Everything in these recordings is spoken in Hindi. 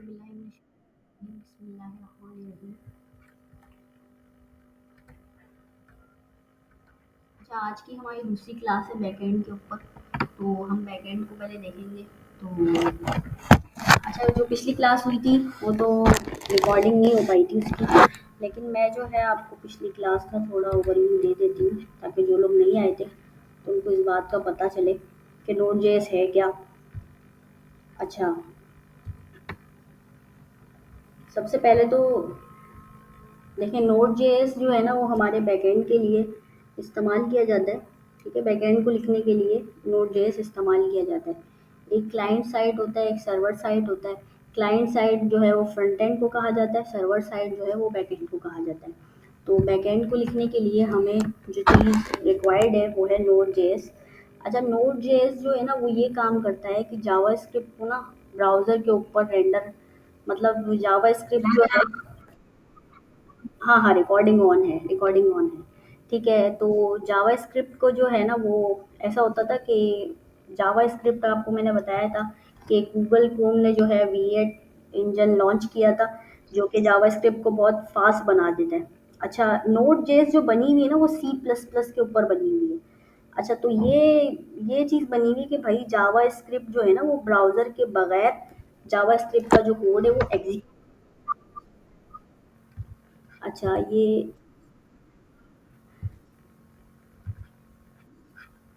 बिस्मिल्लाहिर्रहमानिर्रहीम। अच्छा, आज की हमारी दूसरी क्लास है बैकएंड के ऊपर। तो हम बैकएंड को पहले देखेंगे। तो अच्छा, जो पिछली क्लास हुई थी वो तो रिकॉर्डिंग नहीं हो पाई थी उसकी, लेकिन मैं जो है आपको पिछली क्लास का थोड़ा ओवरव्यू दे देती हूँ ताकि जो लोग नहीं आए थे तो उनको इस बात का पता चले कि नोड जेएस है क्या। अच्छा, सबसे पहले तो देखिए, नोड जेएस जो है ना वो हमारे बैकएंड के लिए इस्तेमाल किया जाता है। ठीक है, बैकएंड को लिखने के लिए नोड जेएस इस्तेमाल किया जाता है। एक क्लाइंट साइड होता है, एक सर्वर साइड होता है। क्लाइंट साइड जो है वो फ्रंट एंड को कहा जाता है, सर्वर साइड जो है वो बैकएंड को कहा जाता है। तो बैकएंड को लिखने के लिए हमें जो चीज़ रिक्वायर्ड है वो है नोड जेएस। अच्छा, नोड जेएस जो है ना वो ये काम करता है कि जावा स्क्रिप्ट को ना ब्राउज़र के ऊपर रेंडर, मतलब जावा स्क्रिप्ट जो है, हाँ, हाँ, रिकॉर्डिंग ऑन है, रिकॉर्डिंग ऑन है। ठीक है, तो जावास्क्रिप्ट को जो है ना वो ऐसा होता था कि जावास्क्रिप्ट आपको मैंने बताया था कि गूगल क्रोम ने जो है V8 इंजन लॉन्च किया था, जो कि जावास्क्रिप्ट को बहुत फास्ट बना देता है। अच्छा, नोड जेएस जो बनी हुई है ना वो C++ के ऊपर बनी हुई है। अच्छा, तो ये चीज़ बनी हुई है कि भाई जावास्क्रिप्ट जो है ना वो ब्राउज़र के बगैर जावास्क्रिप्ट का जो कोड है वो एग्जी। अच्छा, ये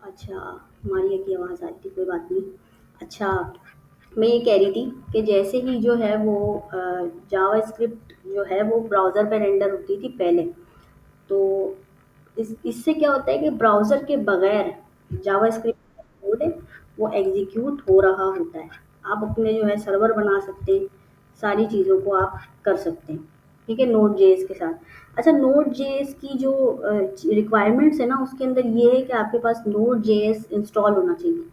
अच्छा, हमारी की आवाज़ आ रही थी, कोई बात नहीं। अच्छा, मैं ये कह रही थी कि जैसे ही जो है वो जावास्क्रिप्ट जो है वो ब्राउज़र पे रेंडर होती थी पहले, तो इससे क्या होता है कि ब्राउज़र के बगैर जावास्क्रिप्ट का कोड है वो एग्जीक्यूट हो रहा होता है। आप अपने जो है सर्वर बना सकते हैं, सारी चीज़ों को आप कर सकते हैं। ठीक है, नोड जेएस के साथ। अच्छा, नोड जेएस की जो रिक्वायरमेंट्स है ना उसके अंदर ये है कि आपके पास नोड जेएस इंस्टॉल होना चाहिए।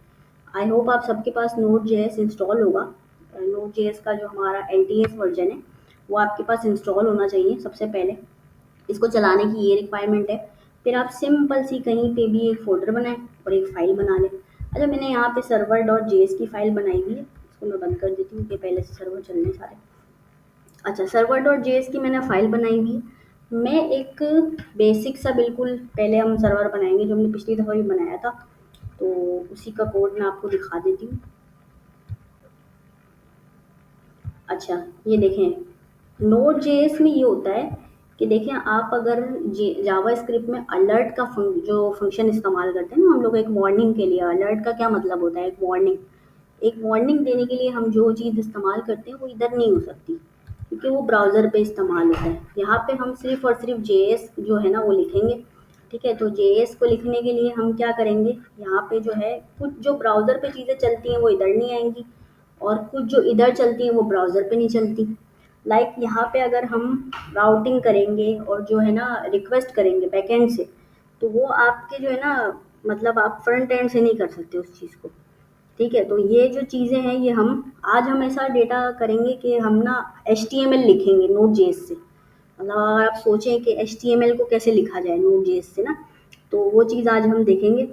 आई होप आप सबके पास नोड जेएस इंस्टॉल होगा। नोड जेएस का जो हमारा एलटीएस वर्जन है वो आपके पास इंस्टॉल होना चाहिए सबसे पहले। इसको चलाने की ये रिक्वायरमेंट है। फिर आप सिंपल सी कहीं पे भी एक फ़ोल्डर बनाएँ और एक फ़ाइल बना लें। अच्छा, मैंने यहाँ पे सर्वर डॉट जेएस की फ़ाइल बनाई हुई है, इसको मैं बंद कर देती हूँ कि पहले से सर्वर चल रहे सारे। अच्छा, सर्वर डॉट जेएस की मैंने फ़ाइल बनाई हुई है। मैं एक बेसिक सा बिल्कुल पहले हम सर्वर बनाएँगे जो हमने पिछली दफ़ा भी बनाया था, तो उसी का कोड मैं आपको दिखा देती हूँ। अच्छा, ये देखें, नोड जेएस में ये होता है कि देखें, आप अगर जावा स्क्रिप्ट में अलर्ट का जो फंक्शन इस्तेमाल करते हैं ना हम लोग एक वार्निंग के लिए, अलर्ट का क्या मतलब होता है, एक वार्निंग देने के लिए हम जो चीज़ इस्तेमाल करते हैं वो इधर नहीं हो सकती क्योंकि वो ब्राउज़र पे इस्तेमाल होता है। यहाँ पे हम सिर्फ और सिर्फ जेएस जो है ना वो लिखेंगे। ठीक है, तो जेएस को लिखने के लिए हम क्या करेंगे, यहाँ पे जो है कुछ जो ब्राउज़र पे चीज़ें चलती हैं वो इधर नहीं आएंगी और कुछ जो इधर चलती हैं वो ब्राउज़र पे नहीं चलती। लाइक यहाँ पे अगर हम राउटिंग करेंगे और जो है ना रिक्वेस्ट करेंगे बैकएंड से, तो वो आपके जो है ना, मतलब आप फ्रंट एंड से नहीं कर सकते उस चीज़ को। ठीक है, तो ये जो चीज़ें हैं ये हम आज हम ऐसा डेटा करेंगे कि हम ना HTML लिखेंगे नोड जेएस से। मतलब अगर आप सोचें कि HTML को कैसे लिखा जाए नोड जेएस से ना, तो वो चीज़ आज हम देखेंगे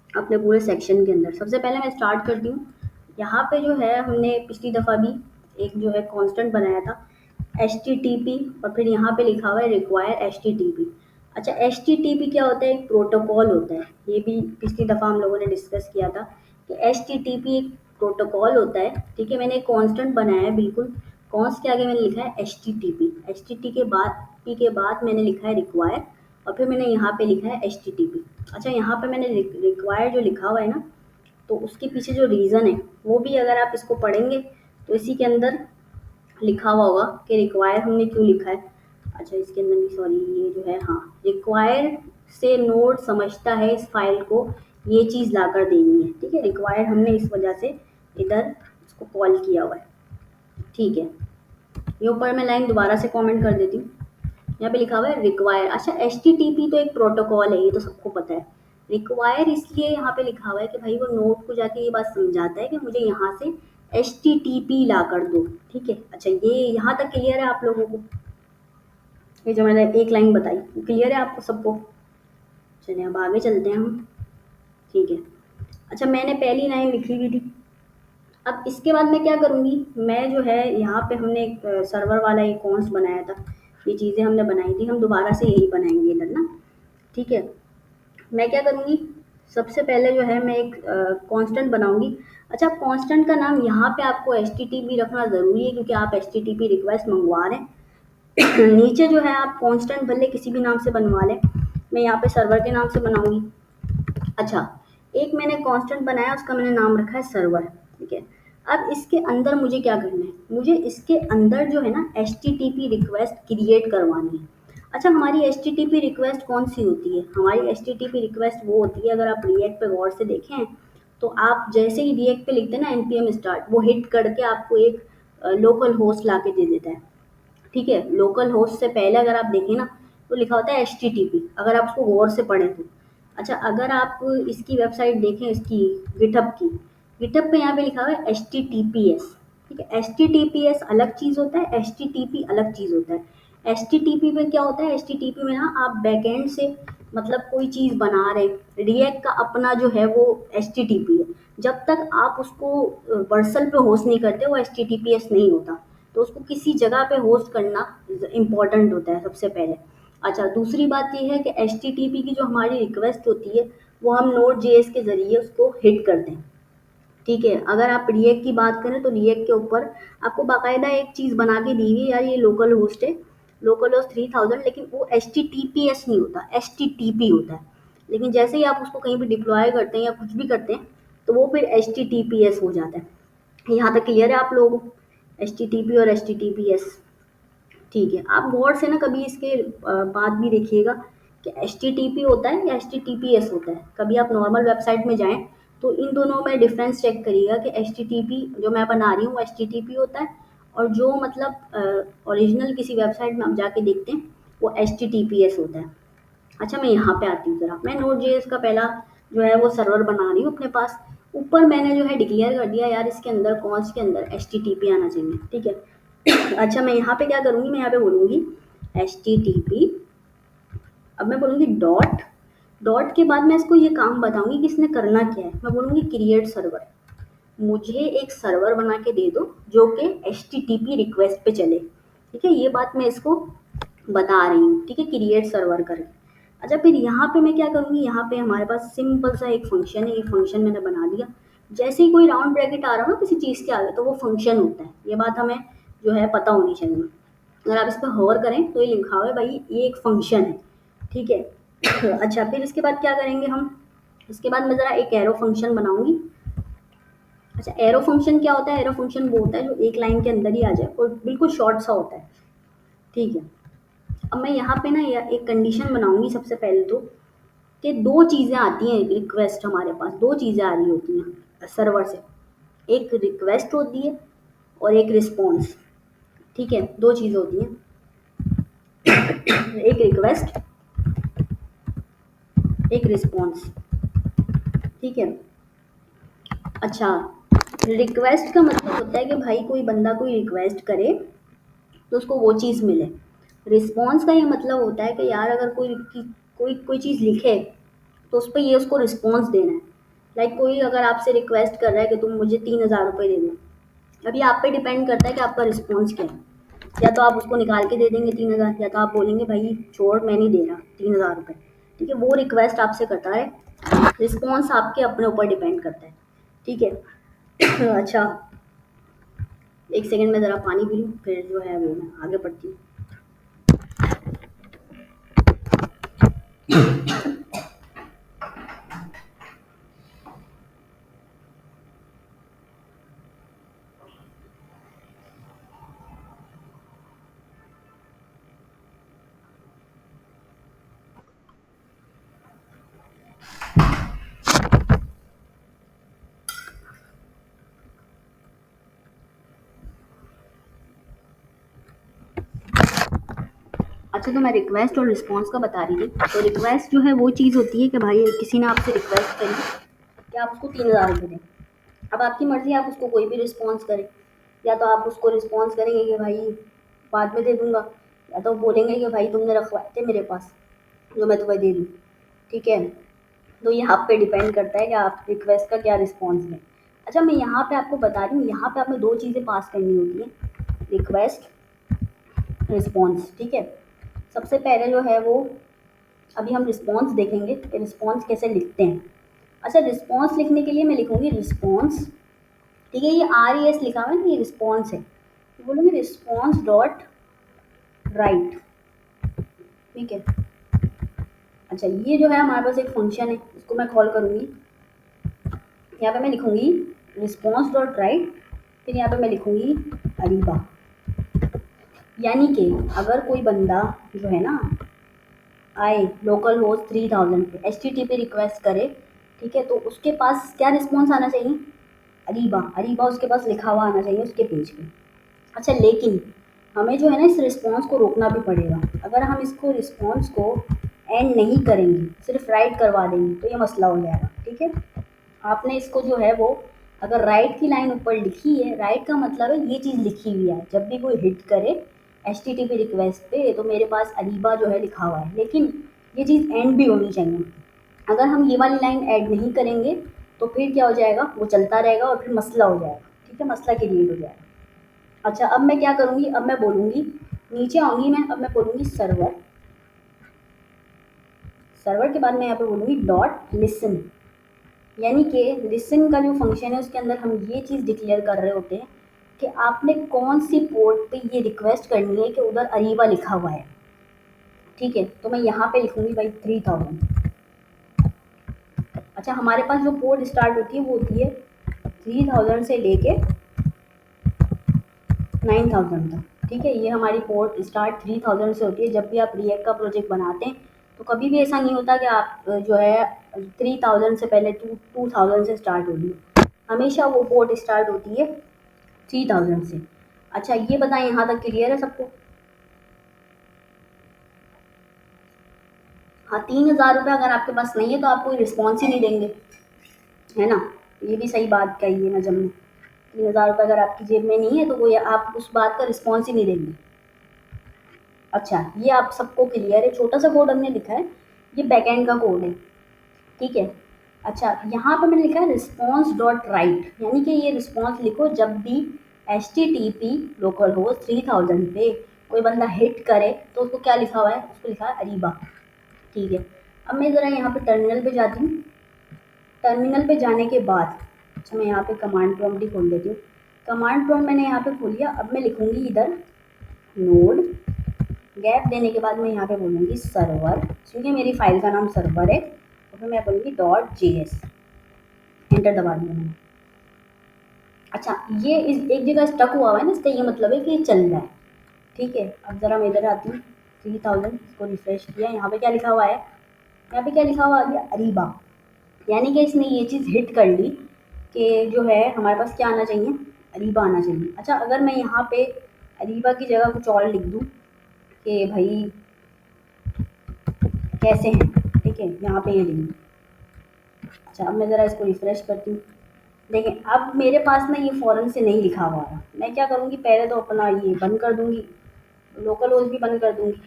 अपने पूरे सेक्शन के अंदर। सबसे पहले मैं स्टार्ट करती हूँ। यहाँ पे जो है हमने पिछली दफ़ा भी एक जो है कांस्टेंट बनाया था HTTP, और फिर यहाँ पे लिखा हुआ है रिक्वायर HTTP। अच्छा, HTTP क्या होता है, एक प्रोटोकॉल होता है। ये भी पिछली दफ़ा हम लोगों ने डिस्कस किया था कि HTTP एक प्रोटोकॉल होता है। ठीक है, मैंने एक कांस्टेंट बनाया है बिल्कुल, कॉन्स के आगे मैंने लिखा है HTTP, HTTP के बाद P के बाद मैंने लिखा है रिक्वायर, और फिर मैंने यहाँ पे लिखा है HTTP। अच्छा, यहाँ पे मैंने रिक्वायर जो लिखा हुआ है ना, तो उसके पीछे जो रीज़न है वो भी अगर आप इसको पढ़ेंगे तो इसी के अंदर लिखा हुआ होगा कि रिक्वायर हमने क्यों लिखा है। अच्छा, इसके अंदर भी सॉरी, ये जो है, हाँ, रिक्वायर से नोड समझता है इस फाइल को ये चीज़ लाकर देनी है। ठीक है, रिक्वायर हमने इस वजह से इधर इसको कॉल किया हुआ है। ठीक है, ये ऊपर मैं लाइन दोबारा से कमेंट कर देती हूँ। यहाँ पे लिखा हुआ है रिक्वायर। अच्छा, HTTP तो एक प्रोटोकॉल है, ये तो सबको पता है। रिक्वायर इसलिए यहाँ पे लिखा हुआ है कि भाई वो नोड को जाके ये बात समझाता है कि मुझे यहाँ से HTTP ला कर दो। ठीक है, अच्छा, ये यहाँ तक क्लियर है आप लोगों को? ये जो मैंने एक लाइन बताई क्लियर है आपको सबको? चलिए अब आगे चलते हैं हम। ठीक है, अच्छा, मैंने पहली लाइन लिखी हुई थी अब इसके बाद मैं क्या करूँगी, मैं जो है यहाँ पे हमने एक सर्वर वाला एक कॉन्स बनाया था, ये चीज़ें हमने बनाई थी, हम दोबारा से यही बनाएंगे इधर ना। ठीक है, मैं क्या करूँगी, सबसे पहले जो है मैं एक कांस्टेंट बनाऊँगी। अच्छा, कांस्टेंट का नाम यहाँ पे आपको एचटीटीपी रखना ज़रूरी है, क्योंकि आप एचटीटीपी रिक्वेस्ट मंगवा रहे हैं। नीचे जो है आप कांस्टेंट भले किसी भी नाम से बनवा लें, मैं यहाँ पे सर्वर के नाम से बनाऊँगी। अच्छा, एक मैंने कांस्टेंट बनाया, उसका मैंने नाम रखा है सर्वर। ठीक है, अब इसके अंदर मुझे क्या करना है, मुझे इसके अंदर जो है ना एचटीटीपी रिक्वेस्ट क्रिएट करवानी है। अच्छा, हमारी एचटीटीपी रिक्वेस्ट कौन सी होती है, हमारी एचटीटीपी रिक्वेस्ट वो होती है, अगर आप रिएक्ट पे गौर से देखें तो आप जैसे ही रिएक्ट पे लिखते हैं ना npm स्टार्ट, वो हिट करके आपको एक लोकल होस्ट ला के दे देता है। ठीक है, लोकल होस्ट से पहले अगर आप देखें ना तो लिखा होता है एचटीटीपी, अगर आप उसको गौर से पढ़ें तो। अच्छा, अगर आप इसकी वेबसाइट देखें, इसकी गिटहब की, गिटहब पे यहाँ पे लिखा हुआ है एचटीटीपीएस। ठीक है, एचटीटीपीएस अलग चीज़ होता है, एचटीटीपी अलग चीज़ होता है। एचटीटीपी में क्या होता है, एचटीटीपी में ना आप बैकएंड से मतलब कोई चीज़ बना रहे, रिएक्ट का अपना जो है वो एचटीटीपी है। जब तक आप उसको वर्सल पे होस्ट नहीं करते वो एचटीटीपीएस नहीं होता, तो उसको किसी जगह पे होस्ट करना इम्पोर्टेंट होता है सबसे पहले। अच्छा, दूसरी बात ये है कि एचटीटीपी की जो हमारी रिक्वेस्ट होती है वो हम नोड जेएस के ज़रिए उसको हिट करते हैं। ठीक है, अगर आप रिएक्ट की बात करें तो रिएक्ट के ऊपर आपको बाकायदा एक चीज़ बना के दी हुई है, यार ये लोकल होस्ट है, लोकल होस्ट 3000, लेकिन वो एचटीटीपीएस नहीं होता, एचटीटीपी होता है। लेकिन जैसे ही आप उसको कहीं भी डिप्लॉय करते हैं या कुछ भी करते हैं तो वो फिर एचटीटीपीएस हो जाता है। यहाँ तक क्लियर है आप लोग, एचटीटीपी और एचटीटीपीएस। ठीक है, आप गौर से ना कभी इसके बाद भी देखिएगा कि एचटीटीपी होता है या एचटीटीपीएस होता है। कभी आप नॉर्मल वेबसाइट में जाएं तो इन दोनों में डिफरेंस चेक करिएगा कि एचटीटीपी जो मैं बना रही हूँ वो एचटीटीपी होता है, और जो मतलब ओरिजिनल किसी वेबसाइट में आप जाके देखते हैं वो एचटीटीपीएस होता है। अच्छा, मैं यहाँ पे आती हूँ ज़रा, मैं नोड जेएस का पहला जो है वो सर्वर बना रही हूँ अपने पास। ऊपर मैंने जो है डिक्लेयर कर दिया, यार इसके अंदर कॉन्स के अंदर एचटीटीपी आना चाहिए। ठीक है, अच्छा, मैं यहाँ पे क्या करूँगी, मैं यहाँ पे बोलूँगी एचटीटीपी, अब मैं बोलूँगी डॉट, डॉट के बाद मैं इसको ये काम बताऊँगी कि इसने करना क्या है। मैं बोलूँगी क्रिएट सर्वर, मुझे एक सर्वर बना के दे दो जो कि एचटीटीपी रिक्वेस्ट पे चले। ठीक है, ये बात मैं इसको बता रही हूँ। ठीक है, क्रिएट सर्वर करके। अच्छा, फिर यहाँ पे मैं क्या करूँगी, यहाँ पे हमारे पास सिंपल सा एक फंक्शन है, ये फंक्शन मैंने बना दिया। जैसे ही कोई राउंड ब्रैकेट आ रहा हो ना किसी चीज़ के आगे तो वो फंक्शन होता है, ये बात हमें जो है पता होनी चाहिए। अगर आप इस पर होवर करें तो ये लिखा हुआ है भाई ये एक फंक्शन है। ठीक है, अच्छा, फिर इसके बाद क्या करेंगे हम, इसके बाद मैं ज़रा एक एरो फंक्शन बनाऊंगी। अच्छा, एरो फंक्शन क्या होता है, एरो फंक्शन वो होता है जो एक लाइन के अंदर ही आ जाए और बिल्कुल शॉर्ट सा होता है। ठीक है, अब मैं यहाँ पे ना एक कंडीशन बनाऊंगी सबसे पहले तो, कि दो चीज़ें आती हैं रिक्वेस्ट, हमारे पास दो चीज़ें आ रही होती हैं सर्वर से, एक रिक्वेस्ट होती है और एक रिस्पॉन्स। ठीक है, दो चीज़ें होती हैं, एक रिक्वेस्ट, एक रिस्पॉन्स। ठीक है, अच्छा, रिक्वेस्ट का मतलब होता है कि भाई कोई बंदा कोई रिक्वेस्ट करे तो उसको वो चीज़ मिले। रिस्पॉन्स का ये मतलब होता है कि यार अगर कोई कोई चीज़ लिखे तो उस पे ये उसको रिस्पॉन्स देना है। लाइक कोई अगर आपसे रिक्वेस्ट कर रहा है कि तुम मुझे 3000 रुपये दे दो, अब ये आप पे डिपेंड करता है कि आपका रिस्पॉन्स क्या है। या तो आप उसको निकाल के दे देंगे 3000, या तो आप बोलेंगे भाई छोड़ मैं नहीं दे रहा 3000 रुपये। ठीक है, वो रिक्वेस्ट आपसे करता है, रिस्पॉन्स आपके अपने ऊपर डिपेंड करता है। ठीक है, अच्छा, एक सेकंड में ज़रा पानी पी लूँ फिर जो है वो मैं आगे बढ़ती हूँ। अच्छा, तो मैं रिक्वेस्ट और रिस्पॉन्स का बता रही थी। तो रिक्वेस्ट जो है वो चीज़ होती है कि भाई किसी ने आपसे रिक्वेस्ट करी कि आप उसको 3000 रुपये दें। अब आपकी मर्ज़ी, आप उसको कोई भी रिस्पॉन्स करें, या तो आप उसको रिस्पॉन्स करेंगे कि भाई बाद में दे दूंगा, या तो बोलेंगे कि भाई तुमने रखवाए थे मेरे पास जो मैं तुम्हें दे दूँ। ठीक है, तो ये आप पे डिपेंड करता है कि आप रिक्वेस्ट का क्या रिस्पॉन्स दें। अच्छा, मैं यहाँ पे आपको बता रही हूँ, यहाँ पे आपने 2 चीज़ें पास करनी होती हैं, रिक्वेस्ट, रिस्पॉन्स, ठीक है? सबसे पहले जो है वो, अभी हम रिस्पॉन्स देखेंगे कि रिस्पॉन्स कैसे लिखते हैं। अच्छा, रिस्पॉन्स लिखने के लिए मैं लिखूँगी रिस्पॉन्स, ठीक है? ये RES लिखा हुआ है ना, ये रिस्पॉन्स है। तो बोलूँगी रिस्पॉन्स डॉट राइट, ठीक है? अच्छा, ये जो है हमारे पास एक फंक्शन है, इसको मैं कॉल करूँगी। यहाँ पे मैं लिखूँगी रिस्पॉन्स डॉट राइट, फिर यहाँ पे मैं लिखूँगी अरीबा। यानी कि अगर कोई बंदा जो है ना आए लोकल होस्ट 3000 पे HTTP रिक्वेस्ट करे, ठीक है? तो उसके पास क्या रिस्पॉन्स आना चाहिए? अरीबा, अरीबा उसके पास लिखा हुआ आना चाहिए उसके पेज पे। अच्छा, लेकिन हमें जो है ना इस रिस्पॉन्स को रोकना भी पड़ेगा। अगर हम इसको रिस्पॉन्स को एंड नहीं करेंगे, सिर्फ राइट करवा देंगे, तो ये मसला हो जाएगा, ठीक है? आपने इसको जो है वो, अगर राइट की लाइन ऊपर लिखी है, राइट का मतलब है ये चीज़ लिखी हुई है, जब भी कोई हिट करे HTTP रिक्वेस्ट पे तो मेरे पास अरीबा जो है लिखा हुआ है, लेकिन ये चीज़ एंड भी होनी चाहिए। अगर हम ये वाली लाइन ऐड नहीं करेंगे तो फिर क्या हो जाएगा, वो चलता रहेगा और फिर मसला हो जाएगा, ठीक है? मसला क्रिएट हो जाएगा। अच्छा, अब मैं क्या करूँगी, अब मैं बोलूँगी, नीचे आऊँगी मैं, अब मैं बोलूँगी सर्वर, सर्वर के बाद मैं यहाँ पे बोलूँगी डॉट लिसन। यानी कि लिसन का जो फंक्शन है उसके अंदर हम ये चीज़ डिक्लेयर कर रहे होते हैं कि आपने कौन सी पोर्ट पे ये रिक्वेस्ट करनी है कि उधर अरीबा लिखा हुआ है, ठीक है? तो मैं यहाँ पे लिखूँगी भाई 3000। अच्छा, हमारे पास जो पोर्ट स्टार्ट होती है वो होती है 3000 से लेके 9000 तक, ठीक है? ये हमारी पोर्ट स्टार्ट 3000 से होती है। जब भी आप रिएक्ट का प्रोजेक्ट बनाते हैं तो कभी भी ऐसा नहीं होता कि आप जो है 3000 से पहले 2000 से स्टार्ट होगी, हमेशा वो पोर्ट स्टार्ट होती है 3000 से। अच्छा, ये बताएं यहाँ तक क्लियर है सबको? हाँ, 3000 रुपये अगर आपके पास नहीं है तो आप कोई रिस्पॉन्स ही नहीं देंगे, है ना? ये भी सही बात कही है नजम ने। 3000 रुपये अगर आपकी जेब में नहीं है तो कोई आप उस बात का रिस्पॉन्स ही नहीं देंगे। अच्छा, ये आप सबको क्लियर है? छोटा सा कोड हमने लिखा है, ये बैकएंड का कोड है, ठीक है? अच्छा, यहाँ पे मैंने लिखा है रिस्पॉन्स डॉट राइट, यानी कि ये रिस्पॉन्स लिखो जब भी HTTP लोकल होस्ट 3000 पे कोई बंदा हिट करे तो उसको क्या लिखा हुआ है, उसको लिखा है अरीबा, ठीक है? अब मैं ज़रा यहाँ पे टर्मिनल पे जाती हूँ। टर्मिनल पे जाने के बाद, अच्छा मैं यहाँ पे कमांड प्रॉम्प्ट ही खोल देती हूँ। कमांड प्रॉम्प्ट मैंने यहाँ पे खोल लिया। अब मैं लिखूँगी इधर नोड, गैप देने के बाद मैं यहाँ पे बोलूँगी सर्वर, क्योंकि मेरी फाइल का नाम सर्वर है, और फिर मैं बोलूँगी .js, एंटर दबा दिया मैंने। अच्छा, ये इस एक जगह स्टक हुआ है ना, इसका ये मतलब है कि ये चल रहा है, ठीक है? अब ज़रा मैं इधर आती हूँ, 3000 इसको रिफ्रेश किया, यहाँ पे क्या लिखा हुआ है, यहाँ पे क्या लिखा हुआ आ गया अरीबा। यानी कि इसने ये चीज़ हिट कर ली कि जो है हमारे पास क्या आना चाहिए, अरीबा आना चाहिए। अच्छा, अगर मैं यहाँ पे अरीबा की जगह कुछ और लिख दूँ कि भाई कैसे हैं, ठीक है? यहाँ पे ये लिख दूँ। अच्छा, अब मैं ज़रा इसको रिफ्रेश करती हूँ। देखें, अब मेरे पास ना ये फ़ौरन से नहीं लिखा हुआ है। मैं क्या करूँगी, पहले तो अपना ये बंद कर दूँगी, लोकल होस्ट भी बंद कर दूँगी।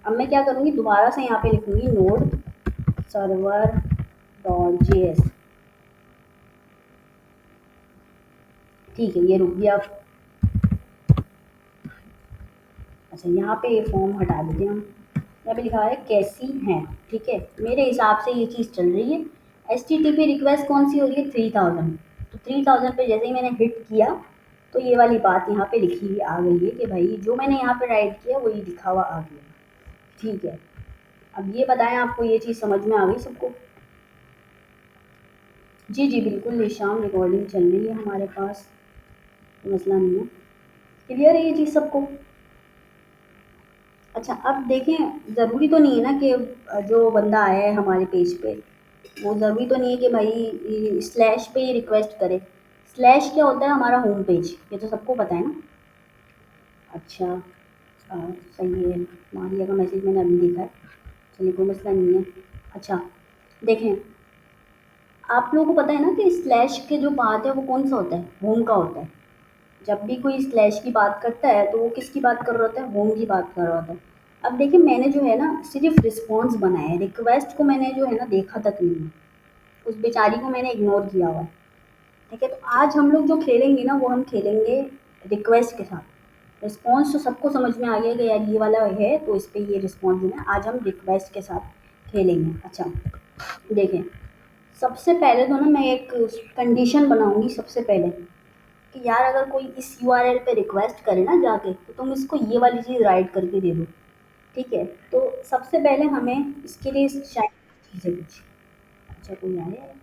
अब मैं क्या करूँगी, दोबारा से यहाँ पे लिखूँगी नोड सर्वर डॉट जेएस, ठीक है? ये रुक गया। अच्छा, यहाँ पे ये फॉर्म हटा देते हैं हम। यहाँ पे लिखा है कैसी हैं, ठीक है? मेरे हिसाब से ये चीज़ चल रही है। HTTP रिक्वेस्ट कौन सी हो रही है, 3000। तो 3000 पे जैसे ही मैंने हिट किया तो ये वाली बात यहाँ पे लिखी हुई आ गई है कि भाई जो मैंने यहाँ पे राइट किया वही लिखा हुआ आ गया, ठीक है? अब ये बताएं, आपको ये चीज़ समझ में आ गई सबको? जी जी बिल्कुल निशान, रिकॉर्डिंग चल रही है हमारे पास, कोई मसला नहीं है। क्लियर है ये चीज़ सबको? अच्छा, अब देखें, ज़रूरी तो नहीं है ना कि जो बंदा आया है हमारे पेज पे, वो ज़रूरी तो नहीं है कि भाई स्लैश पे ही रिक्वेस्ट करे। स्लैश क्या होता है, हमारा होम पेज, ये तो सबको पता है ना? अच्छा, सही है, मारिया का मैसेज मैंने अभी देखा है, चलिए कोई मसला नहीं है। अच्छा, देखें, आप लोगों को पता है ना कि स्लैश के जो बात है वो कौन सा होता है, होम का होता है। जब भी कोई स्लैश की बात करता है तो वो किसकी बात कर रहा होता है, होम की बात कर रहा होता है। अब देखिए, मैंने जो है ना सिर्फ रिस्पॉन्स बनाया है, रिक्वेस्ट को मैंने जो है ना देखा तक नहीं है, उस बेचारी को मैंने इग्नोर किया हुआ है, ठीक है, तो आज हम लोग जो खेलेंगे ना वो हम खेलेंगे रिक्वेस्ट के साथ। रिस्पॉन्स तो सबको समझ में आ गया कि यार ये वाला है तो इस पे ये रिस्पॉन्स देना है। आज हम रिक्वेस्ट के साथ खेलेंगे। अच्छा, देखें, सबसे पहले तो ना मैं एक कंडीशन बनाऊंगी सबसे पहले कि यार अगर कोई इस यूआरएल पे रिक्वेस्ट करे ना जाके तो तुम इसको ये वाली चीज़ राइट करके दे दो। ठीक है, तो सबसे पहले हमें इसके लिए चाहिए चीज़ें कुछ। अच्छा, कोई आया है?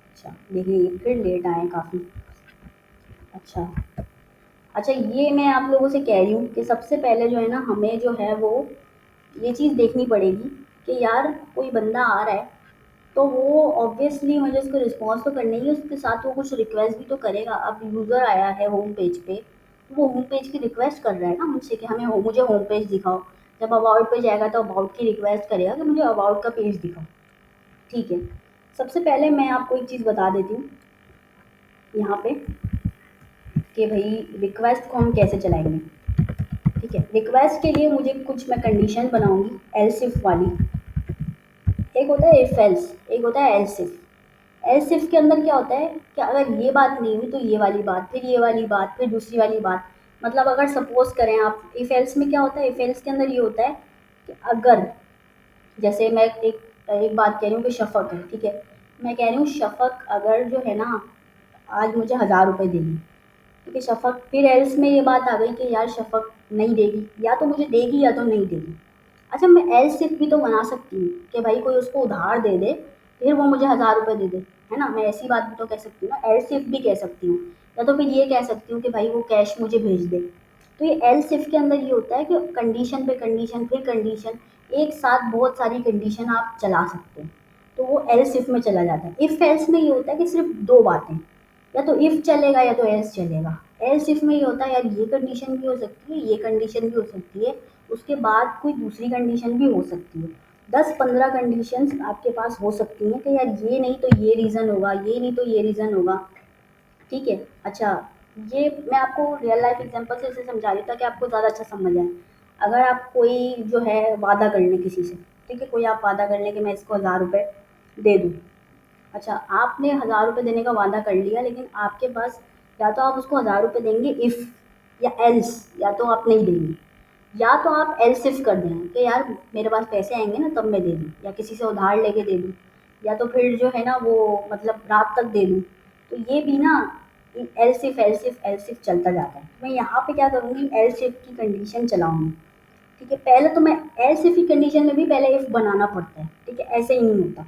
अच्छा, देखिए ये फिर लेट आए काफ़ी। अच्छा, अच्छा, ये मैं आप लोगों से कह रही हूँ कि सबसे पहले जो है ना हमें जो है वो ये चीज़ देखनी पड़ेगी कि यार कोई बंदा आ रहा है तो वो ऑब्वियसली मुझे उसको रिस्पॉन्स तो करना ही है, उसके साथ वो कुछ रिक्वेस्ट भी तो करेगा। अब यूज़र आया है होम पेज पे, तो वो होम पेज की रिक्वेस्ट कर रहा है ना मुझसे कि मुझे होम पेज दिखाओ। जब अबाउट पे जाएगा तो अबाउट की रिक्वेस्ट करेगा कि मुझे अबाउट का पेज दिखाओ। ठीक है, सबसे पहले मैं आपको एक चीज़ बता देती हूँ यहाँ पे कि भाई रिक्वेस्ट को हम कैसे चलाएंगे। ठीक है, रिक्वेस्ट के लिए मुझे कुछ मैं कंडीशन बनाऊंगी एल्स इफ वाली। एक होता है इफ एल्स, एक होता है एल्स इफ। एल्स इफ के अंदर क्या होता है कि अगर ये बात नहीं हुई तो ये वाली बात, फिर ये वाली बात, फिर दूसरी वाली बात। मतलब अगर सपोज करें आप, इफ एल्स में क्या होता है, इफ एल्स के अंदर ये होता है कि अगर, जैसे मैं एक बात कह रही हूँ कि शफक है। ठीक है, मैं कह रही हूँ शफक अगर जो है ना आज मुझे 1000 रुपये देगी। ठीक है, शफक, फिर एल्स में ये बात आ गई कि यार शफक नहीं देगी, या तो मुझे देगी या तो नहीं देगी। अच्छा, मैं एल्स इफ भी तो बना सकती हूँ कि भाई कोई उसको उधार दे दे, फिर वो मुझे 1000 रुपये दे दे, है ना। मैं ऐसी बात भी तो कह सकती हूँ ना, एल्स इफ भी कह सकती हूँ। या तो फिर ये कह सकती हूँ कि भाई वो कैश मुझे भेज दे। तो ये एल्स इफ के अंदर ये होता है कि कंडीशन पे कंडीशन फिर कंडीशन, एक साथ बहुत सारी कंडीशन आप चला सकते हो। तो वो एल्स इफ में चला जाता है। इफ एल्स में ये होता है कि सिर्फ दो बातें, या तो इफ चलेगा या तो एल्स चलेगा। एल्स इफ में ये होता है यार ये कंडीशन भी हो सकती है, ये कंडीशन भी हो सकती है, उसके बाद कोई दूसरी कंडीशन भी हो सकती है। 10-15 कंडीशंस आपके पास हो सकती हैं कि यार ये नहीं तो ये रीज़न होगा, ये नहीं तो ये रीज़न होगा। ठीक है, अच्छा, ये मैं आपको रियल लाइफ एग्जांपल से इसे समझा रही हूँ ताकि आपको ज़्यादा अच्छा समझ आए। अगर आप कोई जो है वादा कर लें किसी से, ठीक है, कोई आप वादा कर लें कि मैं इसको 1000 रुपये दे दूँ। अच्छा, आपने 1000 रुपये देने का वादा कर लिया, लेकिन आपके पास, या तो आप उसको 1000 रुपये देंगे इफ़, या एल्स, या तो आप नहीं देंगे। या तो आप एल्स इफ कर दें कि यार मेरे पास पैसे आएंगे ना तब मैं दे दूँ, या किसी से उधार लेके दे दूँ, या तो फिर जो है ना वो मतलब रात तक दे दूँ। तो ये भी ना else if else if else if चलता जाता है। मैं यहाँ पे क्या करूँगी, एल्स इफ की कंडीशन चलाऊंगी। ठीक है, पहले तो मैं एल्स इफ की कंडीशन में भी पहले इफ बनाना पड़ता है। ठीक है, ऐसे ही नहीं होता।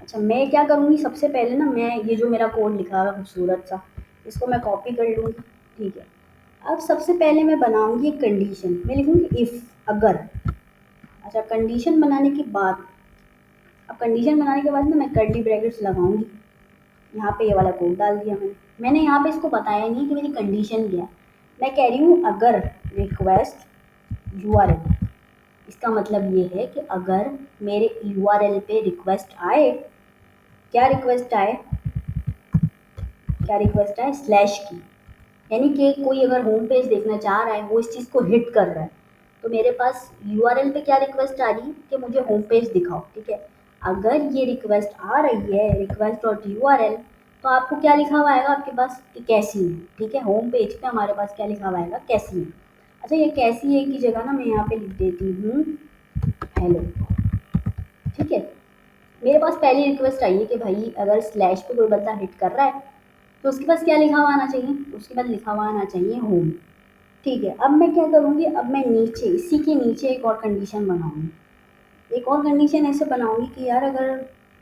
अच्छा, मैं क्या करूँगी, सबसे पहले ना मैं ये जो मेरा कोड लिखा हुआ है खूबसूरत सा, इसको मैं कॉपी कर लूँगी। ठीक है, अब सबसे पहले मैं बनाऊँगी एक कंडीशन, मैं लिखूँगी इफ़, अगर। अच्छा, कंडीशन बनाने के बाद, अब कंडीशन बनाने के बाद ना मैं कर्ली ब्रैकेट्स लगाऊंगी। यहाँ पे ये वाला कोड डाल दिया मैंने यहाँ पे इसको बताया नहीं कि मेरी कंडीशन क्या है। मैं कह रही हूँ अगर रिक्वेस्ट यूआरएल, इसका मतलब ये है कि अगर मेरे यूआरएल पे रिक्वेस्ट आए, क्या रिक्वेस्ट आए, क्या रिक्वेस्ट आए, स्लैश की, यानी कि कोई अगर होम पेज देखना चाह रहा है, वो इस चीज़ को हिट कर रहा है, तो मेरे पास यूआरएल पे क्या रिक्वेस्ट आ रही है कि मुझे होम पेज दिखाओ। ठीक है, अगर ये रिक्वेस्ट आ रही है रिक्वेस्ट डॉट यूआरएल, तो आपको क्या लिखा हुआ आएगा आपके पास कि कैसी है। ठीक है, होम पेज पे हमारे पास क्या लिखा हुआ आएगा, कैसी है। अच्छा, ये कैसी है की जगह ना मैं यहाँ पे लिख देती हूँ हेलो। ठीक है, मेरे पास पहली रिक्वेस्ट आई है कि भाई अगर स्लैश पे कोई बंदा हिट कर रहा है तो उसके पास क्या लिखा हुआ आना चाहिए, उसके पास लिखा हुआ आना चाहिए होम। ठीक है, अब मैं क्या करूँगी, अब मैं नीचे इसी के नीचे एक और कंडीशन बनाऊँगी। एक और कंडीशन ऐसे बनाऊँगी कि यार अगर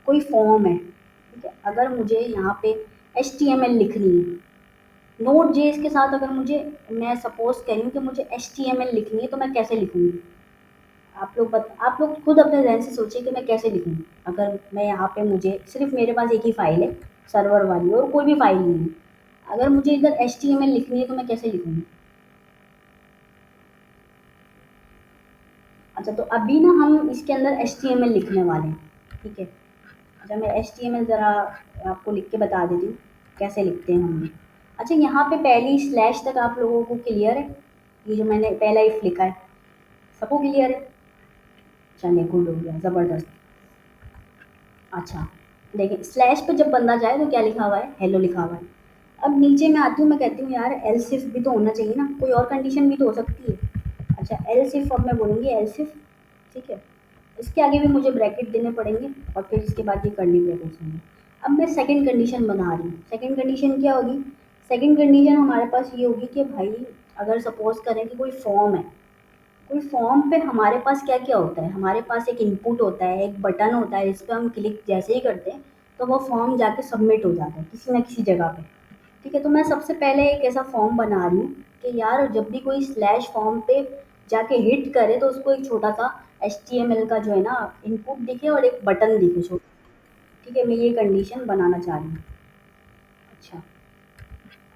कोई फॉर्म है, ठीक है, अगर मुझे यहाँ पे HTML लिखनी है, नोट जेएस के साथ अगर मुझे, मैं सपोज कह रही हूँ कि मुझे HTML लिखनी है तो मैं कैसे लिखूँगी। आप लोग खुद अपने ज़हन से सोचिए कि मैं कैसे लिखूँगी। अगर मैं यहाँ पे, मुझे सिर्फ मेरे पास एक ही फ़ाइल है सर्वर वाली, और कोई भी फ़ाइल नहीं है, अगर मुझे इधर HTML लिखनी है तो मैं कैसे लिखूँगी। अच्छा, तो अभी ना हम इसके अंदर HTML लिखने वाले हैं। ठीक है, अच्छा, मैं HTML ज़रा आपको लिख के बता देती हूँ कैसे लिखते हैं हम। अच्छा, यहाँ पे पहली स्लैश तक आप लोगों को क्लियर है, ये जो मैंने पहला इफ लिखा है सबको क्लियर है। चलिए, गुड हो गया, ज़बरदस्त। अच्छा, देखिए स्लैश पे जब बंदा जाए तो क्या लिखा हुआ है, हेलो लिखा हुआ है। अब नीचे मैं आती हूँ, मैं कहती हूँ यार एल्स इफ भी तो होना चाहिए ना, कोई और कंडीशन भी तो हो सकती है। अच्छा एल्स इफ, अब मैं बोलूँगी एल्स इफ, ठीक है। इसके आगे भी मुझे ब्रैकेट देने पड़ेंगे और फिर इसके बाद ये कर्ली ब्रैकेट्स होंगे। अब मैं सेकंड कंडीशन बना रही हूँ। सेकंड कंडीशन क्या होगी? सेकंड कंडीशन हमारे पास ये होगी कि भाई अगर सपोज़ करें कि कोई फॉर्म है, कोई फॉर्म पे हमारे पास क्या-क्या होता है? हमारे पास एक इनपुट होता है, एक बटन होता है, इस पे हम क्लिक जैसे ही करते हैं, तो वो फॉर्म जाके सबमिट हो जाता है किसी न किसी जगह पे। ठीक है? तो मैं सबसे पहले एक ऐसा फॉर्म बना रही हूँ कि यार जब भी कोई स्लैश फॉर्म पे जाके हिट करे तो उसको एक छोटा-सा एचटीएमएल का जो है ना इनपुट दिखे और एक बटन दिखे छोटा। ठीक है? मैं ये कंडीशन बनाना चाह रही हूँ। अच्छा,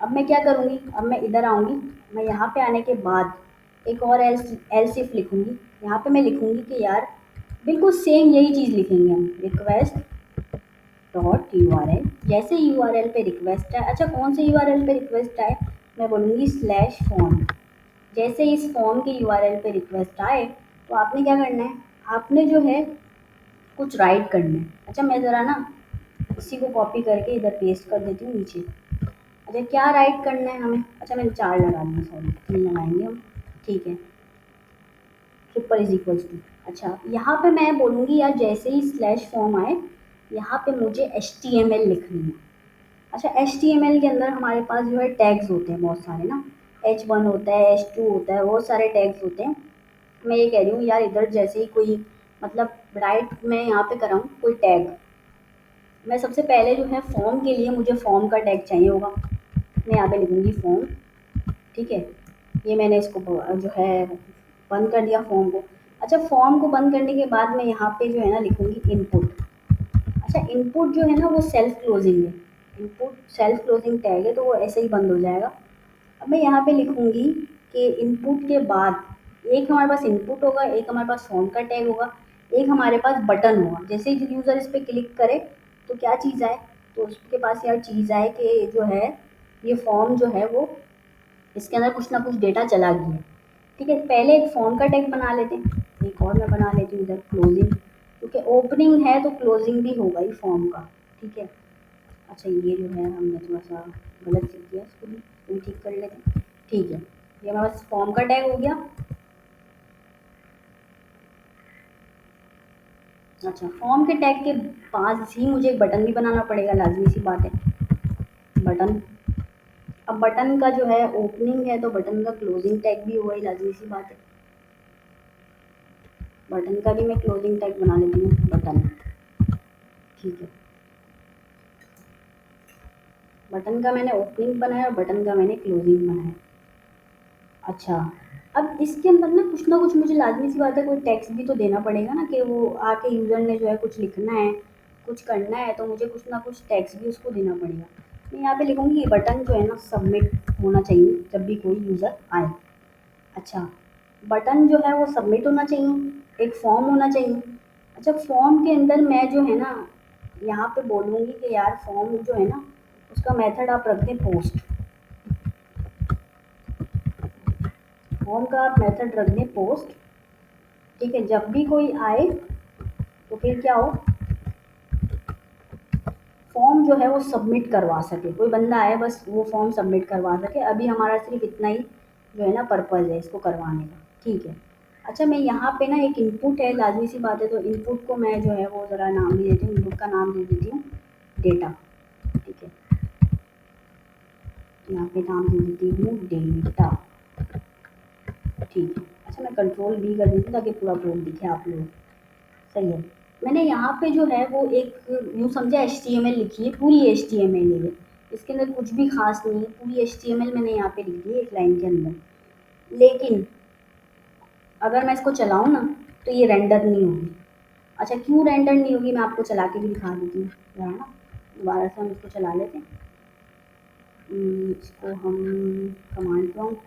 अब मैं क्या करूँगी? अब मैं इधर आऊँगी, मैं यहाँ पे आने के बाद एक और एल्स इफ लिखूँगी। यहाँ पे मैं लिखूँगी कि यार बिल्कुल सेम यही चीज़ लिखेंगे हम, रिक्वेस्ट डॉट यूआरएल। जैसे यूआरएल पे रिक्वेस्ट है, अच्छा कौन से यूआरएल पे रिक्वेस्ट आए, मैं बोलूँगी स्लैश फॉर्म। जैसे इस फॉर्म के यूआरएल पे रिक्वेस्ट आए तो आपने क्या करना है, आपने जो है कुछ राइट करना है। अच्छा मैं ज़रा ना इसी को कॉपी करके इधर पेस्ट कर देती हूँ नीचे। अच्छा क्या राइट करना है हमें, अच्छा मैंने 4 लगा दिए, सॉरी 3 लगाएंगे हम। ठीक है, ट्रिपल इज इक्वल्स टू। अच्छा यहाँ पे मैं बोलूँगी यार जैसे ही स्लैश फॉर्म आए यहाँ पे मुझे एच टी एम एल लिखनी है। अच्छा एच टी एम एल के अंदर हमारे पास जो है टैग्स होते हैं बहुत सारे ना, H1 होता है, H2 होता है, बहुत सारे टैग्स होते हैं। मैं ये कह रही हूँ यार इधर जैसे ही कोई मतलब राइट मैं यहाँ पे कराऊँ कोई टैग, मैं सबसे पहले जो है फॉर्म के लिए मुझे फॉर्म का टैग चाहिए होगा। मैं यहाँ पे लिखूँगी फॉर्म। ठीक है, ये मैंने इसको जो है बंद कर दिया फॉर्म को। अच्छा फॉर्म को बंद करने के बाद मैं यहाँ पे जो है ना लिखूँगी इनपुट। अच्छा इनपुट जो है ना वो सेल्फ क्लोजिंग है, इनपुट सेल्फ क्लोजिंग टैग है तो वो ऐसे ही बंद हो जाएगा। अब मैं यहाँ पे लिखूँगी कि इनपुट के बाद एक हमारे पास इनपुट होगा, एक हमारे पास फॉर्म का टैग होगा, एक हमारे पास बटन होगा। जैसे ही यूज़र इस पे क्लिक करे तो क्या चीज़ आए, तो उसके पास यार चीज़ आए कि जो है ये फॉर्म जो है वो इसके अंदर कुछ ना कुछ डेटा चला गया है। ठीक है, पहले एक फॉर्म का टैग बना लेते हैं, एक और मैं बना लेती हूँ इधर क्लोजिंग, क्योंकि ओपनिंग है तो क्लोजिंग भी होगा ही फॉर्म का। ठीक है, अच्छा ये जो है हमने थोड़ा-सा गलत लिख दिया, इसको भी ठीक कर लेते हैं। ठीक है, ये हमारे पास फॉर्म का टैग हो गया। अच्छा फॉर्म के टैग के पास ही मुझे एक बटन भी बनाना पड़ेगा, लाज़मी सी बात है, बटन। अब बटन का जो है ओपनिंग है तो बटन का क्लोजिंग टैग भी होगा ही, लाज़मी सी बात है। बटन का भी मैं क्लोजिंग टैग बना लेती हूँ, बटन। ठीक है, बटन का मैंने ओपनिंग बनाया और बटन का मैंने क्लोजिंग बनाया। अच्छा, अब इसके अंदर ना कुछ मुझे लाज़मी सी बात है कोई टेक्स्ट भी तो देना पड़ेगा ना, कि वो आके यूज़र ने जो है कुछ लिखना है, कुछ करना है तो मुझे कुछ ना कुछ टेक्स्ट भी उसको देना पड़ेगा। मैं यहाँ पे लिखूँगी ये बटन जो है ना सबमिट होना चाहिए जब भी कोई यूज़र आए। अच्छा, बटन जो है वो सबमिट होना चाहिए, एक फॉर्म होना चाहिए। अच्छा फॉर्म के अंदर मैं जो है ना यहाँ पे बोलूँगी कि यार फॉर्म जो है ना उसका मेथड आप रख दें पोस्ट। फॉर्म का आप मेथड रख दें पोस्ट। ठीक है, जब भी कोई आए तो फिर क्या हो, फॉर्म जो है वो सबमिट करवा सके, कोई बंदा आए बस वो फॉर्म सबमिट करवा सके। अभी हमारा सिर्फ इतना ही जो है ना पर्पज़ है इसको करवाने का। ठीक है, अच्छा मैं यहाँ पे ना एक इनपुट है, लाजमी सी बात है, तो इनपुट को मैं जो है वो ज़रा नाम दे देती हूँ, इनपुट का नाम दे देती हूँ डेटा। ठीक है, यहाँ पे नाम दे देती हूँ डेटा। ठीक है, अच्छा मैं कंट्रोल भी कर देती हूँ ताकि पूरा कोड दिखे आप लोग। सही है, मैंने यहाँ पे जो है वो एक यूँ समझे HTML लिखी है, पूरी HTML है, इसके अंदर कुछ भी खास नहीं है, पूरी HTML मैंने यहाँ पे लिखी है एक लाइन के अंदर। लेकिन अगर मैं इसको चलाऊँ ना तो ये रेंडर नहीं होगी। अच्छा क्यों रेंडर नहीं होगी, मैं आपको चला के भी दिखा देती हूँ जरा ना, दोबारा से हम इसको चला लेते हैं। इसको हम कमांड प्रॉम्प्ट,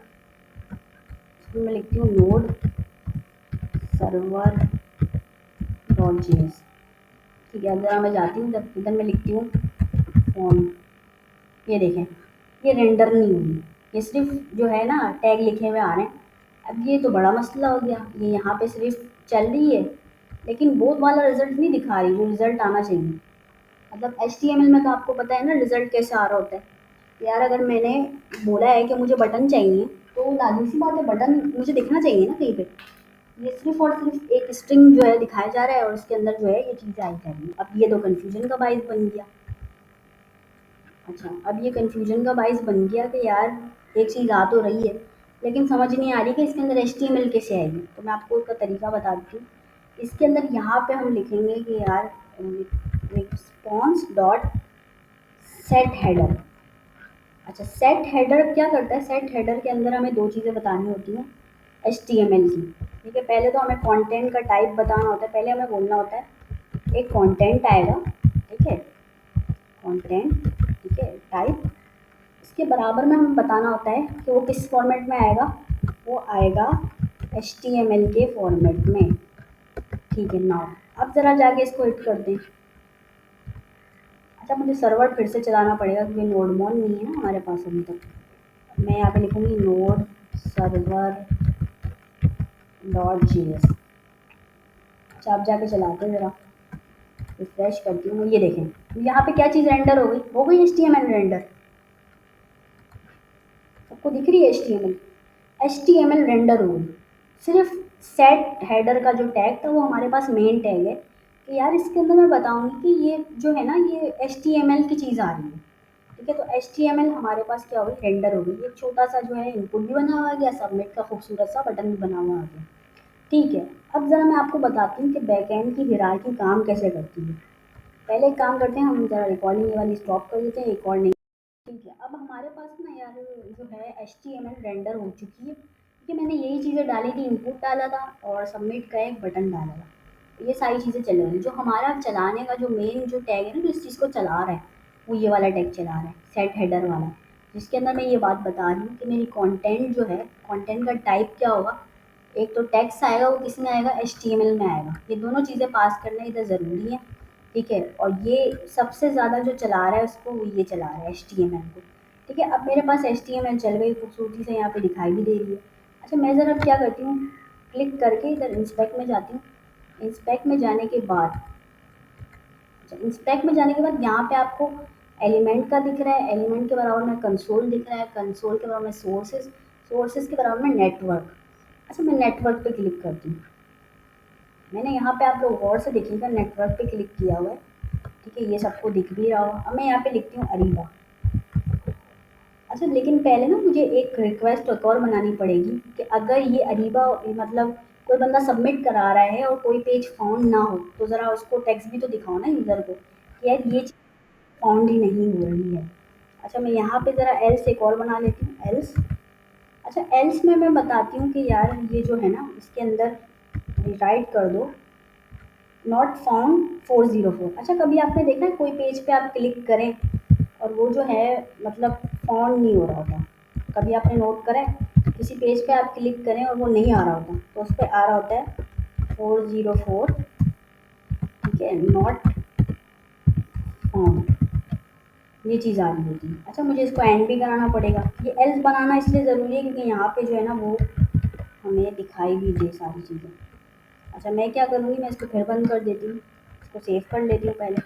इसको मैं लिखती हूँ नोड सर्वर डॉट जेएस। ठीक है, अब ज़रा मैं जाती हूँ इधर, इधर मैं लिखती हूँ फॉर्म। ये देखें, ये रेंडर नहीं हुई, ये सिर्फ जो है ना टैग लिखे हुए आ रहे हैं। अब ये तो बड़ा मसला हो गया, ये यहाँ पे सिर्फ चल रही है लेकिन वो वाला रिजल्ट नहीं दिखा रही जो रिजल्ट आना चाहिए। मतलब HTML में तो आपको पता है ना रिजल्ट कैसे आ रहा होता है। यार अगर मैंने बोला है कि मुझे बटन चाहिए, तो लाज़मी सी बात है बटन मुझे दिखना चाहिए ना कहीं पे। ये सिर्फ़ और सिर्फ़ एक स्ट्रिंग जो है दिखाया जा रहा है और उसके अंदर जो है ये चीज़ें आई जा रही हैं। अब ये तो कन्फ्यूज़न का बाइस बन गया। अच्छा, अब ये कन्फ्यूज़न का बाइस बन गया कि यार एक चीज़ आ तो रही है, लेकिन समझ नहीं आ रही कि इसके अंदर HTML कैसे आएगी। तो मैं आपको इसका तरीका बताती हूँ। इसके अंदर यहाँ पे हम लिखेंगे कि यार रिस्पॉन्स डॉट सेट हेडर। अच्छा, सेट हेडर क्या करता है? सेट हेडर के अंदर हमें 2 चीज़ें बतानी होती हैं HTML की। ठीक है, पहले तो हमें कंटेंट का टाइप बताना होता है। पहले हमें बोलना होता है एक कंटेंट आएगा, ठीक है? कंटेंट, ठीक है? टाइप, इसके बराबर में हमें बताना होता है कि वो किस फॉर्मेट में आएगा। वो आएगा HTML के फॉर्मेट में। ठीक है, नाउ अब ज़रा जाके इसको हिट कर दें। अच्छा, मुझे सर्वर फिर से चलाना पड़ेगा क्योंकि नोडमोन नहीं है ना हमारे पास अभी तक। मैं यहाँ पे लिखूँगी node server dot G S. अच्छा, आप जाके चलाते हैं ज़रा, रिफ्रेश करती हूँ। ये देखें यहाँ पे क्या चीज़ रेंडर हो गई HTML रेंडर। सबको दिख रही है HTML रेंडर हो गई। सिर्फ सेट हेडर का जो टैग था वो हमारे पास मेन टैग है कि यार इसके अंदर मैं बताऊंगी कि ये जो है ना ये HTML की चीज़ आ रही है। ठीक है, तो HTML हमारे पास क्या हो गई, रेंडर हो गई। एक छोटा सा जो है इनपुट भी बना हुआ आ गया, सबमिट का खूबसूरत सा बटन भी बना हुआ आ गया। ठीक है, अब ज़रा मैं आपको बताती हूँ कि बैकएंड की हिरार्की काम कैसे करती है। पहले एक काम करते हैं, हम ज़रा रिकॉर्डिंग ये वाली स्टॉप कर देते हैं, एक और नहीं। ठीक है, अब हमारे पास ना यार जो है HTML रेंडर हो चुकी है क्योंकि मैंने यही चीज़ें डाली थी, इनपुट डाला था और सबमिट का एक बटन डाला था। ये सारी चीज़ें चल रही हैं। जो हमारा चलाने का जो मेन जो टैग है ना, जो इस चीज़ को चला रहा है, वो ये वाला टैग चला रहा है, सेट हेडर वाला। जिसके अंदर मैं ये बात बता रही हूँ कि मेरी कंटेंट जो है, कंटेंट का टाइप क्या होगा। एक तो टेक्स्ट आएगा, वो किस में आएगा, HTML में आएगा। ये दोनों चीज़ें पास करना इधर ज़रूरी है। ठीक है, और ये सबसे ज़्यादा जो चला रहा है उसको, वो ये चला रहा है HTML को। ठीक है, अब मेरे पास HTML चल गई खूबसूरती से, यहाँ पे दिखाई भी दे रही है। अच्छा, मैं ज़रा क्या करती हूँ, क्लिक करके इधर इंस्पेक्ट में जाती हूँ। इंस्पेक्ट में जाने के बाद, अच्छा इंस्पेक्ट में जाने के बाद यहाँ पे आपको एलिमेंट का दिख रहा है, एलिमेंट के बराबर में कंसोल दिख रहा है, कंसोल के बराबर में सोर्सेज, सोर्सेज के बराबर में नेटवर्क। अच्छा, मैं नेटवर्क पे क्लिक करती हूँ। मैंने यहाँ पे, आप लोग गौर से देखिएगा, नेटवर्क पे क्लिक किया हुआ है। ठीक है, ये सबको दिख भी रहा होगा। अब मैं यहाँ पे लिखती हूँ अरीबा। अच्छा, लेकिन पहले ना मुझे एक रिक्वेस्ट एक और बनानी पड़ेगी कि अगर ये अरीबा मतलब कोई बंदा सबमिट करा रहा है और कोई पेज फाउंड ना हो, तो ज़रा उसको टेक्स्ट भी तो दिखाओ ना यूज़र को कि यार ये चीज़ फाउंड ही नहीं हो रही है। अच्छा, मैं यहाँ पे ज़रा एल्स एक और बना लेती हूँ, एल्स। अच्छा, एल्स में मैं बताती हूँ कि यार ये जो है ना इसके अंदर राइट कर दो नॉट फाउंड 404। अच्छा, कभी आपने देखा है कोई पेज पे आप क्लिक करें और वो जो है मतलब फाउंड नहीं हो रहा होता। कभी आपने नोट करा है, किसी पेज पे आप क्लिक करें और वो नहीं आ रहा होता, तो उस पर आ रहा होता है 404। ठीक है, नॉट फाउंड, ये चीज़ आ रही होती है। अच्छा, मुझे इसको एंड भी कराना पड़ेगा। ये एल्स बनाना इसलिए ज़रूरी है क्योंकि यहाँ पे जो है ना वो हमें दिखाई भी दे सारी चीज़ें। अच्छा, मैं क्या करूँगी, मैं इसको फिर बंद कर देती हूँ, इसको सेव कर लेती हूँ पहले।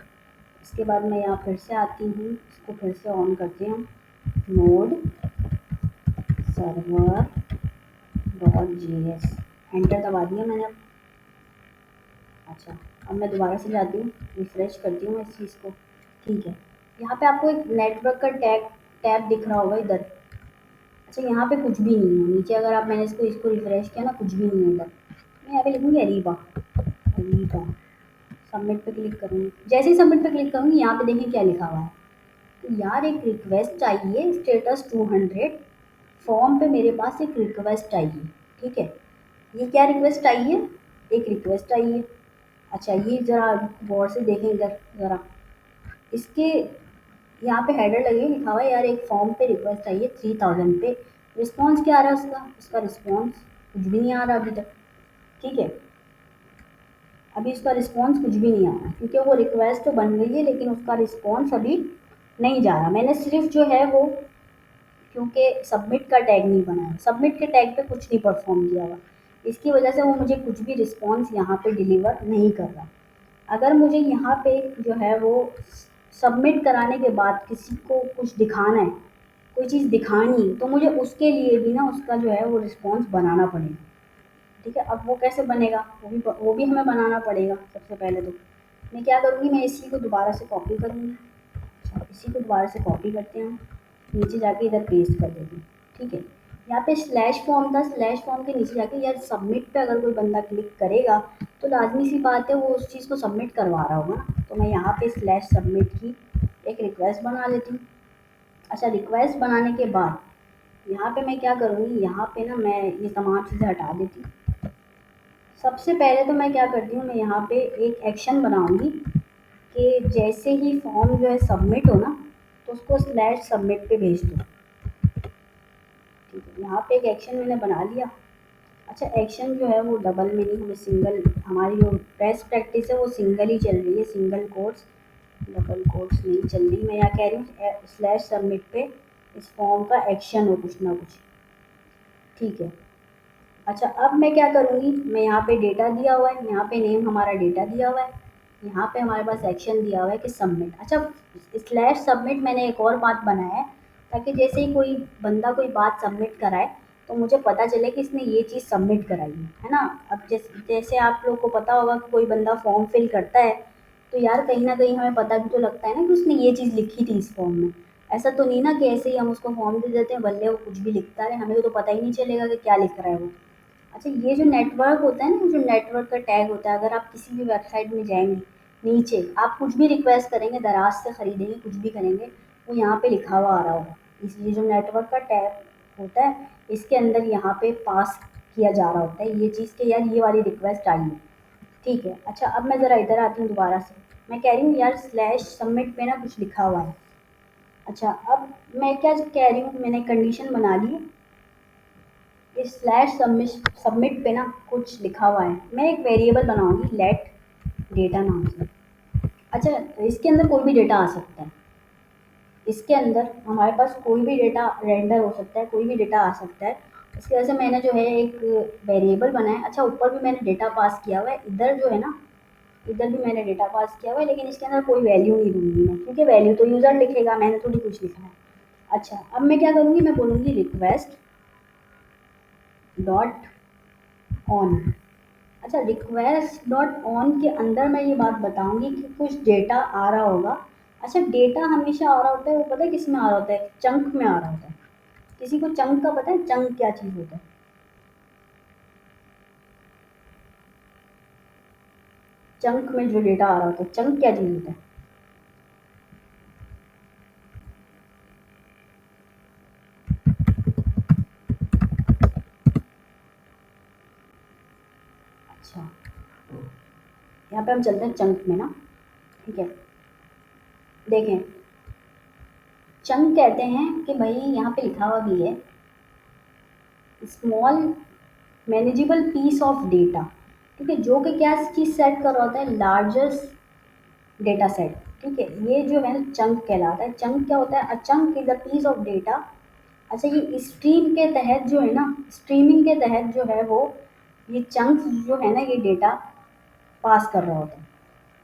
इसके बाद मैं यहाँ फिर से आती हूँ, इसको फिर से ऑन करते हैं, node server dot G S. Enter दबा दिया मैंने अब। अच्छा, अब मैं दोबारा से जाती हूँ, रिफ्रेश करती हूँ इस चीज़ को। ठीक है, यहाँ पे आपको एक नेटवर्क का टैब दिख रहा होगा इधर। अच्छा, यहाँ पे कुछ भी नहीं है नीचे, अगर आप मैंने इसको इसको रिफ्रेश किया ना, कुछ भी नहीं है इधर। मैं यहाँ पे लिखूँगी अरीबा, अरीबा। सबमिट पे क्लिक करूँगी। जैसे ही सबमिट पे क्लिक करूँगी, यहाँ पे देखिए क्या लिखा हुआ है। तो यार एक रिक्वेस्ट चाहिए, स्टेटस 200, फॉर्म पे मेरे पास एक रिक्वेस्ट आई है। ठीक है, ये क्या रिक्वेस्ट आई है, एक रिक्वेस्ट आई है। अच्छा, ये ज़रा गौर से देखें इधर ज़रा, इसके यहाँ पे हेडर लगे लिखा हुआ है यार एक फॉर्म पे रिक्वेस्ट आई है 3000 पे। रिस्पॉन्स क्या आ रहा है उसका, उसका रिस्पॉन्स कुछ भी नहीं आ रहा अभी तक। ठीक है, अभी उसका रिस्पॉन्स कुछ भी नहीं आ रहा क्योंकि वो रिक्वेस्ट तो बन गई है लेकिन उसका रिस्पॉन्स अभी नहीं जा रहा। मैंने सिर्फ जो है वो, क्योंकि सबमिट का टैग नहीं बनाया, सबमिट के टैग पे कुछ नहीं परफॉर्म किया हुआ, इसकी वजह से वो मुझे कुछ भी रिस्पॉन्स यहाँ पे डिलीवर नहीं कर रहा। अगर मुझे यहाँ पे जो है वो सबमिट कराने के बाद किसी को कुछ दिखाना है, कोई चीज़ दिखानी है, तो मुझे उसके लिए भी ना उसका जो है वो रिस्पॉन्स बनाना पड़ेगा। ठीक है, अब वो कैसे बनेगा, वो भी हमें बनाना पड़ेगा। सबसे पहले तो मैं क्या करूँगी, मैं इसी को दोबारा से कॉपी करूँगी। अच्छा, इसी को दोबारा से कॉपी करते हैं, नीचे जाके इधर पेस्ट कर देते हैं। ठीक है, यहाँ पे स्लैश फॉर्म था, स्लैश फॉर्म के नीचे जाके यार सबमिट पे अगर कोई बंदा क्लिक करेगा तो लाजमी सी बात है वो उस चीज़ को सबमिट करवा रहा होगा ना। तो मैं यहाँ पे स्लैश सबमिट की एक रिक्वेस्ट बना लेती हूँ। अच्छा, रिक्वेस्ट बनाने के बाद यहाँ पे मैं क्या करूँगी, यहाँ पे ना मैं ये तमाम चीज़ें हटा देती हूँ। सबसे पहले तो मैं क्या करती हूँ, मैं यहाँ पे एक एक्शन बनाऊँगी कि जैसे ही फॉर्म जो है सबमिट हो ना, तो उसको स्लैश सबमिट पे भेज दो। ठीक है, यहाँ पे एक एक्शन मैंने बना लिया। अच्छा, एक्शन जो है वो डबल में नहीं, हमें सिंगल, हमारी जो बेस्ट प्रैक्टिस है वो सिंगल ही चल रही है, सिंगल कोट्स, डबल कोट्स नहीं चल रही। मैं यहाँ कह रही हूँ स्लैश सबमिट पे इस फॉर्म का एक्शन हो कुछ ना कुछ। ठीक है, अच्छा अब मैं क्या करूँगी, मैं यहाँ पे डेटा दिया हुआ है, यहाँ पे नेम हमारा डेटा दिया हुआ है, यहाँ पे हमारे पास एक्शन दिया हुआ है कि सबमिट। अच्छा, स्लैश सबमिट मैंने एक और बात बनाया है ताकि जैसे ही कोई बंदा कोई बात सबमिट कराए तो मुझे पता चले कि इसने ये चीज़ सबमिट कराई है ना। अब जैसे जैसे आप लोग को पता होगा कि कोई बंदा फॉर्म फिल करता है तो यार कहीं ना कहीं हमें पता भी तो लगता है ना कि उसने ये चीज़ लिखी थी इस फॉर्म में। ऐसा तो नहीं ना कि ऐसे ही हम उसको फॉर्म दे देते हैं बल्ले वो कुछ भी लिखता रहे, हमें तो पता ही नहीं चलेगा कि क्या लिख रहा है वो। अच्छा, ये जो नेटवर्क होता है ना, जो नेटवर्क का टैग होता है, अगर आप किसी भी वेबसाइट में जाएंगे, नीचे आप कुछ भी रिक्वेस्ट करेंगे, दराज से खरीदेंगे, कुछ भी करेंगे, वो यहाँ पे लिखा हुआ आ रहा होगा। इसलिए जो नेटवर्क का टैग होता है इसके अंदर यहाँ पे पास किया जा रहा होता है ये चीज़ कि यार ये वाली रिक्वेस्ट आई है। ठीक है, अच्छा अब मैं ज़रा इधर आती हूँ दोबारा से। मैं कह रही हूँ यार स्लैश सबमिट पे ना कुछ लिखा हुआ है। अच्छा, अब मैं क्या कह रही हूँ, मैंने कंडीशन बना ली है, इस स्लैश सबमिट पे ना कुछ लिखा हुआ है। मैं एक वेरिएबल बनाऊंगी लेट डेटा नाम से। अच्छा, तो इसके अंदर कोई भी डेटा आ सकता है, इसके अंदर हमारे पास कोई भी डेटा रेंडर हो सकता है, कोई भी डेटा आ सकता है। इसकी वजह से मैंने जो है एक वेरिएबल बनाया है। अच्छा, ऊपर भी मैंने डेटा पास किया हुआ है, इधर जो है ना, इधर भी मैंने डेटा पास किया हुआ है, लेकिन इसके अंदर कोई वैल्यू नहीं दूंगी मैं, क्योंकि वैल्यू तो यूज़र लिखेगा, मैंने थोड़ी कुछ लिखना है। अच्छा, अब मैं क्या करूँगी, मैं बोलूँगी रिक्वेस्ट डॉट ऑन। अच्छा, रिक्वेस्ट डॉट ऑन के अंदर मैं ये बात बताऊंगी कि कुछ डेटा आ रहा होगा। अच्छा, डेटा हमेशा आ रहा होता है, वो पता है किस में आ रहा होता है, चंक में आ रहा होता है। किसी को चंक का पता है, चंक क्या चीज़ होता है? चंक में जो डेटा आ रहा होता है, चंक क्या चीज़ होता है? अच्छा, यहाँ पे हम चलते हैं चंक में ना। ठीक है, देखें, चंक कहते हैं कि भाई यहाँ पे लिखा हुआ भी है small manageable piece of data. ठीक है, जो कि क्या चीज़ सेट कर रहा होता है, लार्जेस्ट डेटा सेट। ठीक है, ये जो है ना चंक कहलाता है। चंक क्या होता है, a chunk is a piece of data. अच्छा, ये स्ट्रीम के तहत जो है ना, स्ट्रीमिंग के तहत जो है वो ये चंक जो है ना ये डेटा पास कर रहा होता है।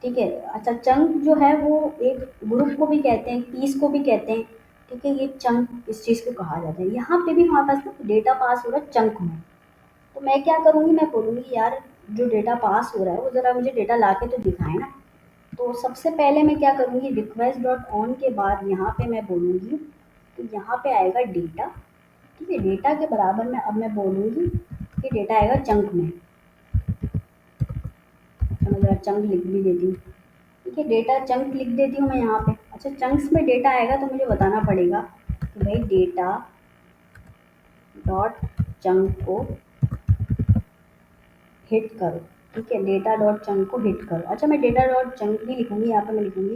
ठीक है, अच्छा चंक जो है वो एक ग्रुप को भी कहते हैं, पीस को भी कहते हैं। ठीक है, ये चंक इस चीज़ को कहा जाता है। यहाँ पे भी हमारे पास ना डेटा पास हो रहा है चंक में। तो मैं क्या करूँगी, मैं बोलूँगी यार जो डेटा पास हो रहा है वो ज़रा मुझे डेटा ला के तो दिखाए ना। तो सबसे पहले मैं क्या करूँगी, रिक्वेस्ट डॉट ऑन के बाद यहाँ पे मैं बोलूँगी, तो यहाँ पे आएगा डेटा। ठीक है, डेटा के बराबर में अब मैं बोलूँगी कि डेटा आएगा चंक में। तो मैं ज़रा चंक लिख भी देती हूँ। ठीक है, डेटा चंक लिख देती हूँ मैं यहाँ पे। अच्छा, चंक्स में डेटा आएगा तो मुझे बताना पड़ेगा कि भाई डेटा डॉट चंक को हिट करो। ठीक है, डेटा डॉट चंक को हिट करो। अच्छा, मैं डेटा डॉट चंक भी लिखूँगी, यहाँ पे मैं लिखूँगी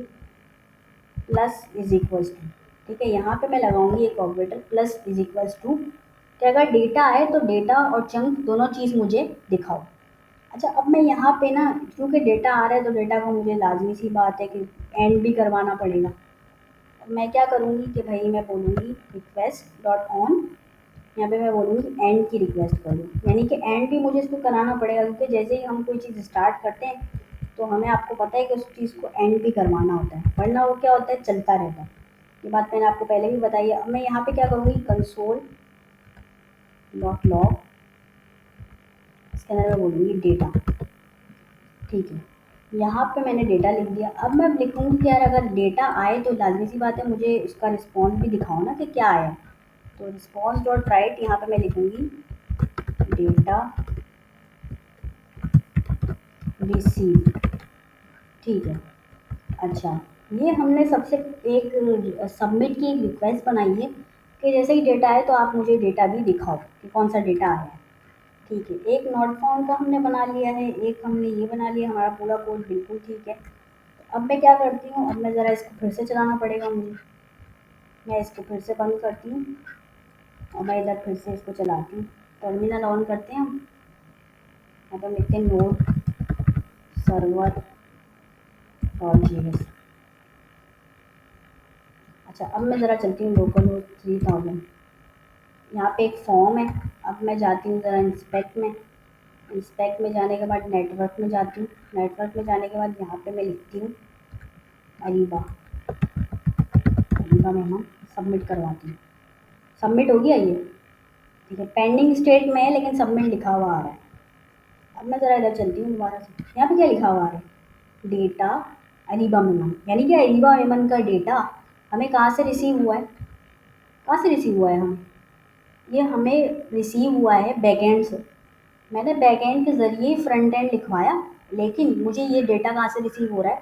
प्लस इज इक्वल्स टू। ठीक है, यहाँ पे मैं लगाऊंगी एक operator plus is equals to कि अगर डेटा आए तो डेटा और चंक दोनों चीज़ मुझे दिखाओ। अच्छा, अब मैं यहाँ पे ना क्योंकि डेटा आ रहा है तो डेटा को मुझे लाजमी सी बात है कि एंड भी करवाना पड़ेगा। मैं क्या करूँगी कि भाई मैं बोलूँगी रिक्वेस्ट डॉट ऑन, यहाँ पे मैं बोलूँगी एंड की रिक्वेस्ट करूँ, यानी कि एंड भी मुझे इसको कराना पड़ेगा, क्योंकि जैसे ही हम कोई चीज़ स्टार्ट करते हैं तो हमें आपको पता है कि उस चीज़ को एंड भी करवाना होता है, वरना वो क्या होता है चलता रहता है। ये बात मैंने आपको पहले भी बताई है। अब मैं यहाँ पे क्या करूँगी, कंसोल डॉट लॉग, इसके अंदर मैं बोलूँगी डेटा। ठीक है, यहाँ पे मैंने डेटा लिख दिया। अब मैं लिखूँगी कि यार अगर डेटा आए तो लाजमी सी बात है मुझे उसका रिस्पॉन्स भी दिखाओ ना कि क्या आया। तो रिस्पॉन्स डॉट राइट, यहाँ पे मैं लिखूँगी डेटा रिसीव। ठीक है। अच्छा, ये हमने सबसे एक सबमिट की एक रिक्वेस्ट बनाई है कि जैसे ही डेटा आए तो आप मुझे डेटा भी दिखाओ कि कौन सा डेटा आया है। ठीक है, एक नॉट फाउंड का हमने बना लिया है, एक हमने ये बना लिया, हमारा पूरा कोड बिल्कुल ठीक है। अब मैं क्या करती हूँ, अब मैं ज़रा इसको फिर से चलाना पड़ेगा मुझे। मैं इसको फिर से बंद करती हूँ और मैं इधर फिर से इसको चलाती हूँ। टर्मिनल ऑन करते हैं हम। यहाँ पर लिखते हैं नोड सर्वर डॉट जीएस। अच्छा, अब मैं ज़रा चलती हूँ लोकल होस्ट 3000। यहाँ पे एक फॉर्म है। अब मैं जाती हूँ ज़रा इंस्पेक्ट में। इंस्पेक्ट में जाने के बाद नेटवर्क में जाती हूँ। नेटवर्क में जाने के बाद यहाँ पे मैं लिखती हूँ अरीबा। अरीबा में हम सबमिट करवाती हूँ। सबमिट हो गया ये। ठीक है, पेंडिंग स्टेट में है लेकिन सबमिट लिखा हुआ आ रहा है। अब मैं ज़रा इधर चलती हूँ दोबारा से। यहाँ पे क्या लिखा हुआ है, डेटा अरीबा मेमन, यानी कि अरीबा मेमन का डेटा हमें कहाँ से रिसीव हुआ है, कहाँ से रिसीव हुआ है हमें, ये हमें रिसीव हुआ है बैकएंड से। मैंने बैकएंड के ज़रिए फ्रंट एंड लिखवाया, लेकिन मुझे ये डेटा कहाँ से रिसीव हो रहा है,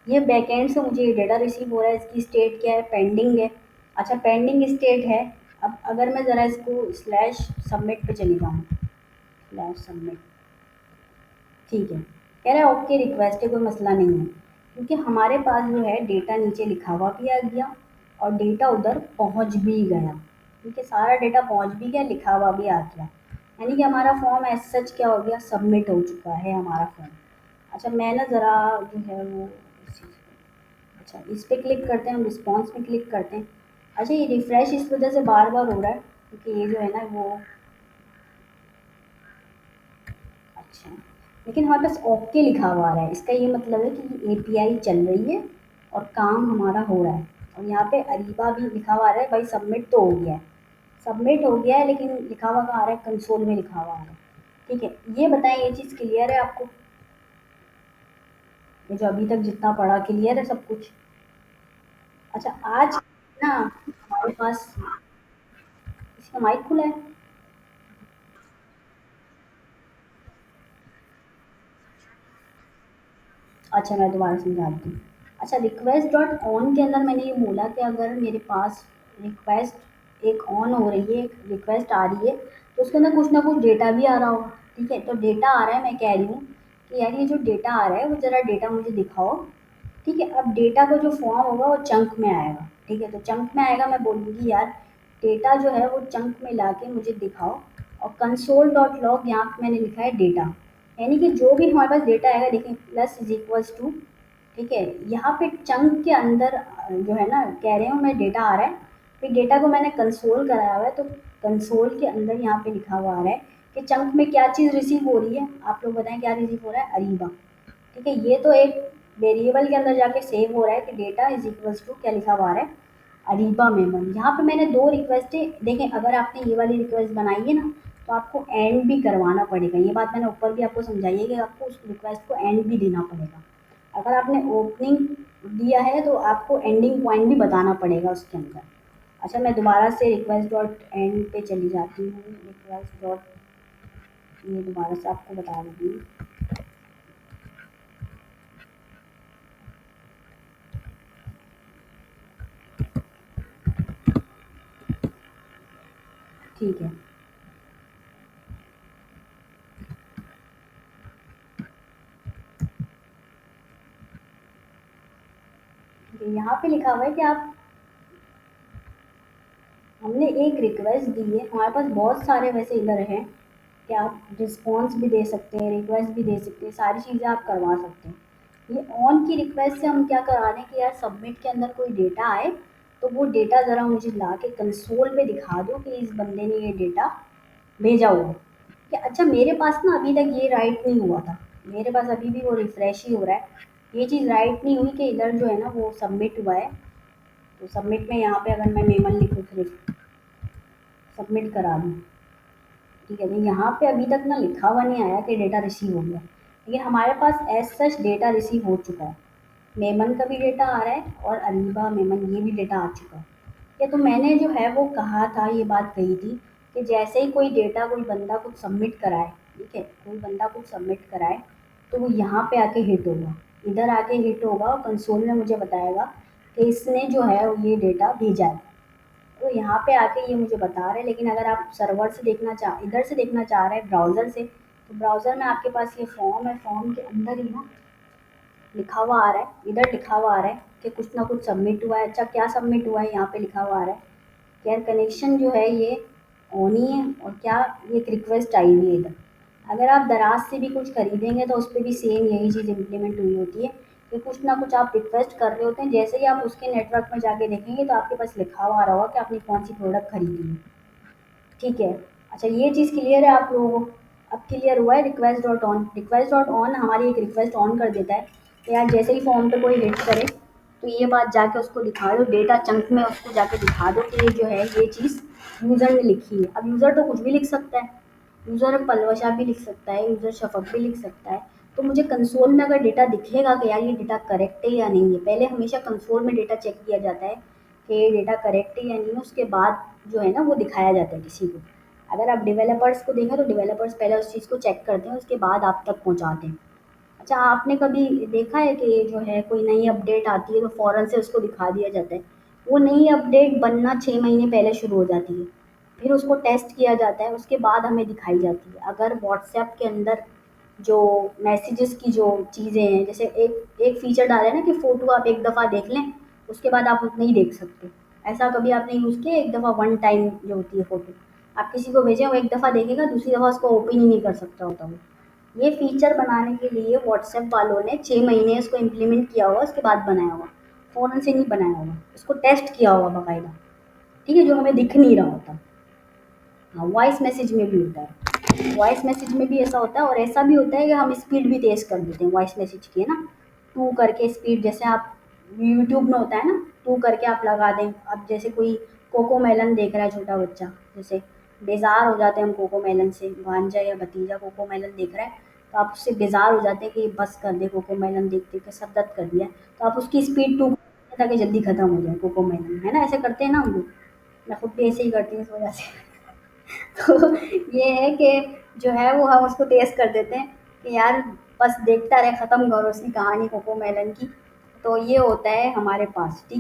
ये बैकएंड से मुझे ये डेटा रिसीव हो रहा है। इसकी स्टेट क्या है, पेंडिंग है। अच्छा, पेंडिंग स्टेट है। अब अगर मैं ज़रा इसको स्लैश सबमिट पे चली जाऊँ, स्लैश सबमिट, ठीक है, कह रहा है ओके रिक्वेस्ट है, कोई मसला नहीं है, क्योंकि हमारे पास जो है डेटा नीचे लिखा हुआ भी आ गया और डेटा उधर पहुंच भी गया। ठीक है, सारा डेटा पहुंच भी गया, लिखा हुआ भी आ गया, यानी कि हमारा फॉर्म एज सच क्या हो गया, सबमिट हो चुका है हमारा फॉर्म। अच्छा, मैं ना ज़रा जो है वो अच्छा इस पर क्लिक करते हैं, हम रिस्पॉन्स में क्लिक करते हैं। अच्छा, ये रिफ़्रेश इस वजह से बार बार हो रहा है क्योंकि ये जो है ना वो अच्छा, लेकिन हमारे पास ओके लिखा हुआ आ रहा है, इसका ये मतलब है कि एपीआई चल रही है और काम हमारा हो रहा है। और यहाँ पे अरीबा भी लिखा हुआ आ रहा है, भाई सबमिट तो हो गया है, सबमिट हो गया है, लेकिन लिखा हुआ कहाँ आ रहा है, कंसोल में लिखा हुआ आ रहा है। ठीक है, ये बताएं ये चीज़ क्लियर है आपको, ये जो अभी तक जितना पढ़ा क्लियर है सब कुछ। अच्छा, आज ना हमारे पास इसका माइक खुला है। अच्छा, मैं दोबारा समझाती हूँ। अच्छा, रिक्वेस्ट डॉट ऑन के अंदर मैंने ये बोला कि अगर मेरे पास रिक्वेस्ट एक ऑन हो रही है, एक रिक्वेस्ट आ रही है, तो उसके अंदर कुछ ना कुछ डेटा भी आ रहा होगा। ठीक है, तो डेटा आ रहा है, मैं कह रही हूँ कि यार ये जो डेटा आ रहा है वो ज़रा डेटा मुझे दिखाओ। ठीक है, अब डेटा का जो फॉर्म होगा वो चंक में आएगा। ठीक है, तो चंक में आएगा, मैं बोलूँगी यार डेटा जो है वो चंक में ला के मुझे दिखाओ। और कंसोल डॉट लॉग यहाँ पे मैंने लिखा है डेटा, यानी कि जो भी हमारे पास डेटा आएगा, देखिए प्लस इज इक्वल्स टू। ठीक है, यहाँ पे चंक के अंदर जो है ना कह रहे हो मैं डेटा आ रहा है, फिर डेटा को मैंने कंसोल कराया हुआ है, तो कंसोल के अंदर यहाँ पे लिखा हुआ आ रहा है कि चंक में क्या चीज़ रिसीव हो रही है। आप लोग बताएं क्या रिसीव हो रहा है, अरीबा। ठीक है, ये तो एक वेरिएबल के अंदर जाके सेव हो रहा है कि डेटा इज इक्वल्स टू क्या लिखा हुआ आ रहा है, अरीबा मेमन। यहाँ पे मैंने दो रिक्वेस्टें, देखें अगर आपने ये वाली रिक्वेस्ट बनाई है ना तो आपको एंड भी करवाना पड़ेगा। ये बात मैंने ऊपर भी आपको समझाई है कि आपको उस रिक्वेस्ट को एंड भी देना पड़ेगा। अगर आपने ओपनिंग दिया है तो आपको एंडिंग पॉइंट भी बताना पड़ेगा उसके अंदर। अच्छा, मैं दोबारा से रिक्वेस्ट डॉट एंड पे चली जाती हूँ। रिक्वेस्ट डॉट, ये दोबारा से आपको बता दूँगी। ठीक है, यहाँ पे लिखा हुआ है कि आप, हमने एक रिक्वेस्ट दी है, हमारे पास बहुत सारे वैसे इधर हैं कि आप रिस्पॉन्स भी दे सकते हैं, रिक्वेस्ट भी दे सकते हैं, सारी चीज़ें आप करवा सकते हैं। ये ऑन की रिक्वेस्ट से हम क्या करा रहे हैं कि यार सबमिट के अंदर कोई डेटा आए तो वो डेटा ज़रा मुझे ला के कंसोल पे दिखा दो कि इस बंदे ने ये डेटा भेजा हुआ है। कि अच्छा, मेरे पास ना अभी तक ये राइट नहीं हुआ था, मेरे पास अभी भी वो रिफ्रेश ही हो रहा है। ये चीज़ राइट नहीं हुई कि इधर जो है ना वो सबमिट हुआ है। तो सबमिट में यहाँ पे अगर मैं मेमन लिखूँ सिर्फ, सबमिट करा दूँ, ठीक है, तो यहाँ पे अभी तक ना लिखा हुआ नहीं आया कि डेटा रिसीव हो गया, लेकिन हमारे पास एज सच डेटा रिसीव हो चुका है। मेमन का भी डेटा आ रहा है और अलीबा मेमन ये भी डेटा आ चुका है। ये तो मैंने जो है वो कहा था, ये बात कही थी कि जैसे ही कोई डेटा कोई बंदा कुछ सबमिट कराए, ठीक है, कोई बंदा कुछ सबमिट कराए तो वो यहाँ पे आके हिट होगा, इधर आके हिट होगा और कंसोल में मुझे बताएगा कि इसने जो है ये डेटा भेजा है। तो यहाँ पे आके ये मुझे बता रहे हैं, लेकिन अगर आप सर्वर से देखना चाह इधर से देखना चाह रहे हैं ब्राउज़र से, तो ब्राउज़र में आपके पास ये फॉर्म है, फॉर्म के अंदर ही ना लिखा हुआ आ रहा है, इधर लिखा हुआ आ रहा है कि कुछ ना कुछ सबमिट हुआ है। अच्छा, क्या सबमिट हुआ है यहाँ पे लिखा हुआ आ रहा है, केयर कनेक्शन जो है ये ऑन ही है, और क्या ये एक रिक्वेस्ट आई हुई है इधर। अगर आप दराज से भी कुछ खरीदेंगे तो उस पर भी सेम यही चीज़ इम्प्लीमेंट हुई होती है कि कुछ ना कुछ आप रिक्वेस्ट कर रहे होते हैं, जैसे ही आप उसके नेटवर्क में जाके देखेंगे तो आपके पास लिखा हुआ आ रहा होगा कि आपने कौन सी प्रोडक्ट खरीदी है। ठीक है। अच्छा, ये चीज़ क्लियर है आप लोगों को? अब क्लियर हुआ है request dot on. Request dot on हमारी एक रिक्वेस्ट ऑन कर देता है कि यार जैसे ही फॉर्म पे कोई हिट करे तो ये बात जाके उसको दिखा दो, डेटा चंक में उसको जाके दिखा दो कि ये जो है ये चीज़ यूज़र ने लिखी है। अब यूज़र तो कुछ भी लिख सकता है, यूज़र पलवशा भी लिख सकता है, यूज़र शफक भी लिख सकता है। तो मुझे कंसोल में अगर डेटा दिखेगा कि यार ये डेटा करेक्ट है या नहीं है, पहले हमेशा कंसोल में डेटा चेक किया जाता है कि ये डेटा करेक्ट है या नहीं है, उसके बाद जो है ना वो दिखाया जाता है किसी को। अगर आप डेवलपर्स को देखें तो डेवलपर्स पहले उस चीज़ को चेक करते हैं, उसके बाद आप तक पहुँचाते हैं। अच्छा, आपने कभी देखा है कि जो है कोई नई अपडेट आती है तो फ़ौरन से उसको दिखा दिया जाता है? वो नई अपडेट बनना 6 महीने पहले शुरू हो जाती है, फिर उसको टेस्ट किया जाता है, उसके बाद हमें दिखाई जाती है। अगर व्हाट्सएप के अंदर जो मैसेजेस की जो चीज़ें हैं, जैसे एक एक फ़ीचर डाला है ना कि फ़ोटो आप एक दफ़ा देख लें, उसके बाद आप नहीं देख सकते। ऐसा कभी आपने यूज़ किया है? एक दफ़ा वन टाइम जो होती है फ़ोटो, आप किसी को भेजें वो एक दफ़ा देखेगा, दूसरी दफ़ा उसको ओपन ही नहीं कर सकता होता वो। ये फीचर बनाने के लिए व्हाट्सएप वालों ने 6 महीने इसको इम्प्लीमेंट किया होगा, उसके बाद बनाया होगा। फ़ौरन से नहीं बनाया होगा, इसको टेस्ट किया होगा बाकायदा, ठीक है, जो हमें दिख नहीं रहा होता। हाँ, वॉइस मैसेज में भी होता है। वॉइस मैसेज में भी ऐसा होता है, और ऐसा भी होता है कि हम स्पीड भी तेज़ कर देते हैं वॉइस मैसेज की, है ना? टू करके स्पीड, जैसे आप यूट्यूब में होता है ना, टू करके आप लगा दें। अब जैसे कोई कोको मेलन देख रहा है छोटा बच्चा, जैसे बेजार हो जाते हैं हम कोको मेलन से, भांजा या भतीजा कोको मेलन देख रहा है, तो आप उससे बेजार हो जाते हैं कि बस कर दे, कोको मेलन देख देख के सब दर्द कर दिया। तो आप उसकी स्पीड टू ताकि जल्दी खत्म हो जाए कोको मेलन, है ना? ऐसे करते हैं ना हम लोग। मैं खुद भी ऐसे ही करती हूँ इस वजह से। तो ये है कि जो है वो हम उसको तेज़ कर देते हैं कि यार बस देखता रहे, ख़त्म करो उसकी कहानी कोको मेलन की। तो ये होता है हमारे पास, ठीक